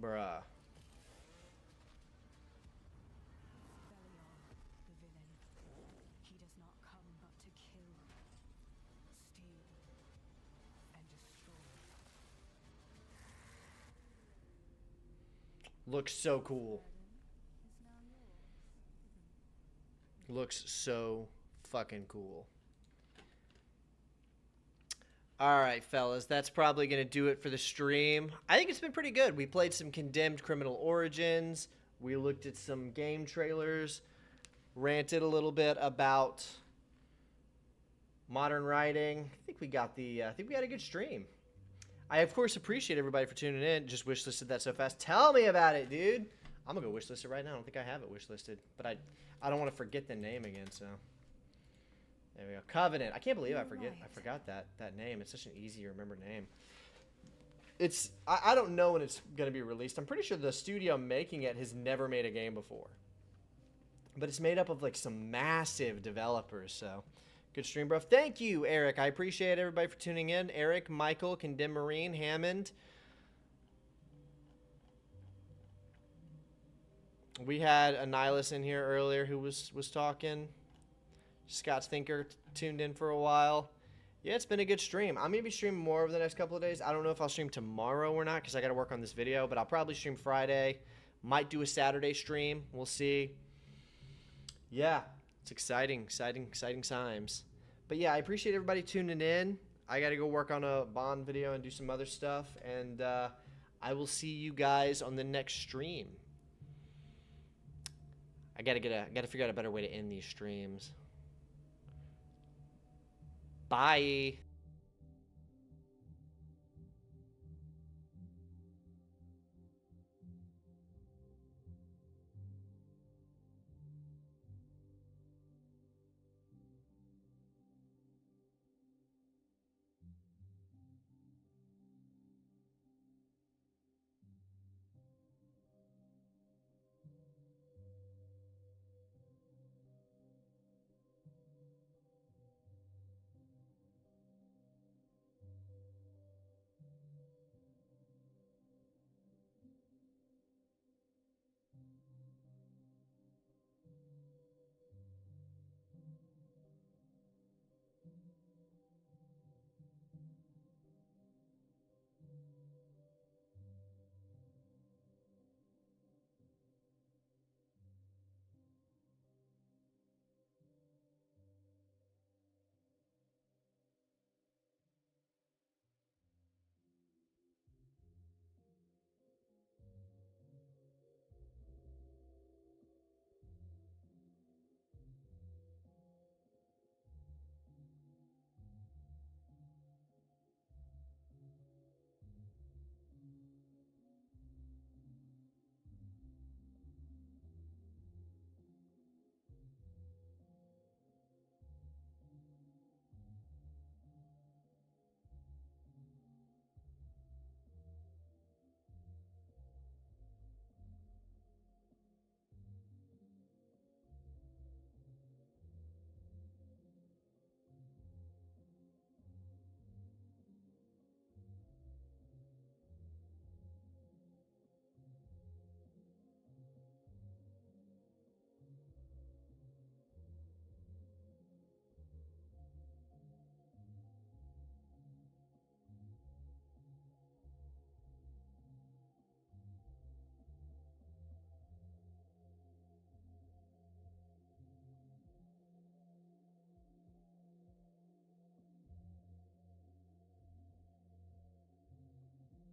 Bruh. Looks so cool. Looks so fucking cool. All right, fellas, that's probably going to do it for the stream. I think it's been pretty good. We played some Condemned Criminal Origins. We looked at some game trailers, ranted a little bit about modern writing. I think we got I think we had a good stream. I, of course, appreciate everybody for tuning in. Just wishlisted that so fast. Tell me about it, dude. I'm going to go wishlist it right now. I don't think I have it wishlisted, but I don't want to forget the name again, so... There we go. Covenant. I can't believe I forgot that name. It's such an easy to remember name. It's I don't know when it's going to be released. I'm pretty sure the studio making it has never made a game before. But it's made up of like some massive developers, so good stream, bro. Thank you, Eric. I appreciate everybody for tuning in. Eric, Michael, Condemn Marine, Hammond. We had a Nihilus in here earlier who was talking. Scott's Thinker tuned in for a while. Yeah, it's been a good stream. I'm going to be streaming more over the next couple of days. I don't know if I'll stream tomorrow or not because I got to work on this video, but I'll probably stream Friday. Might do a Saturday stream. We'll see. Yeah, it's exciting times. But yeah, I appreciate everybody tuning in. I got to go work on a Bond video and do some other stuff, and I will see you guys on the next stream. I got to figure out a better way to end these streams. Bye.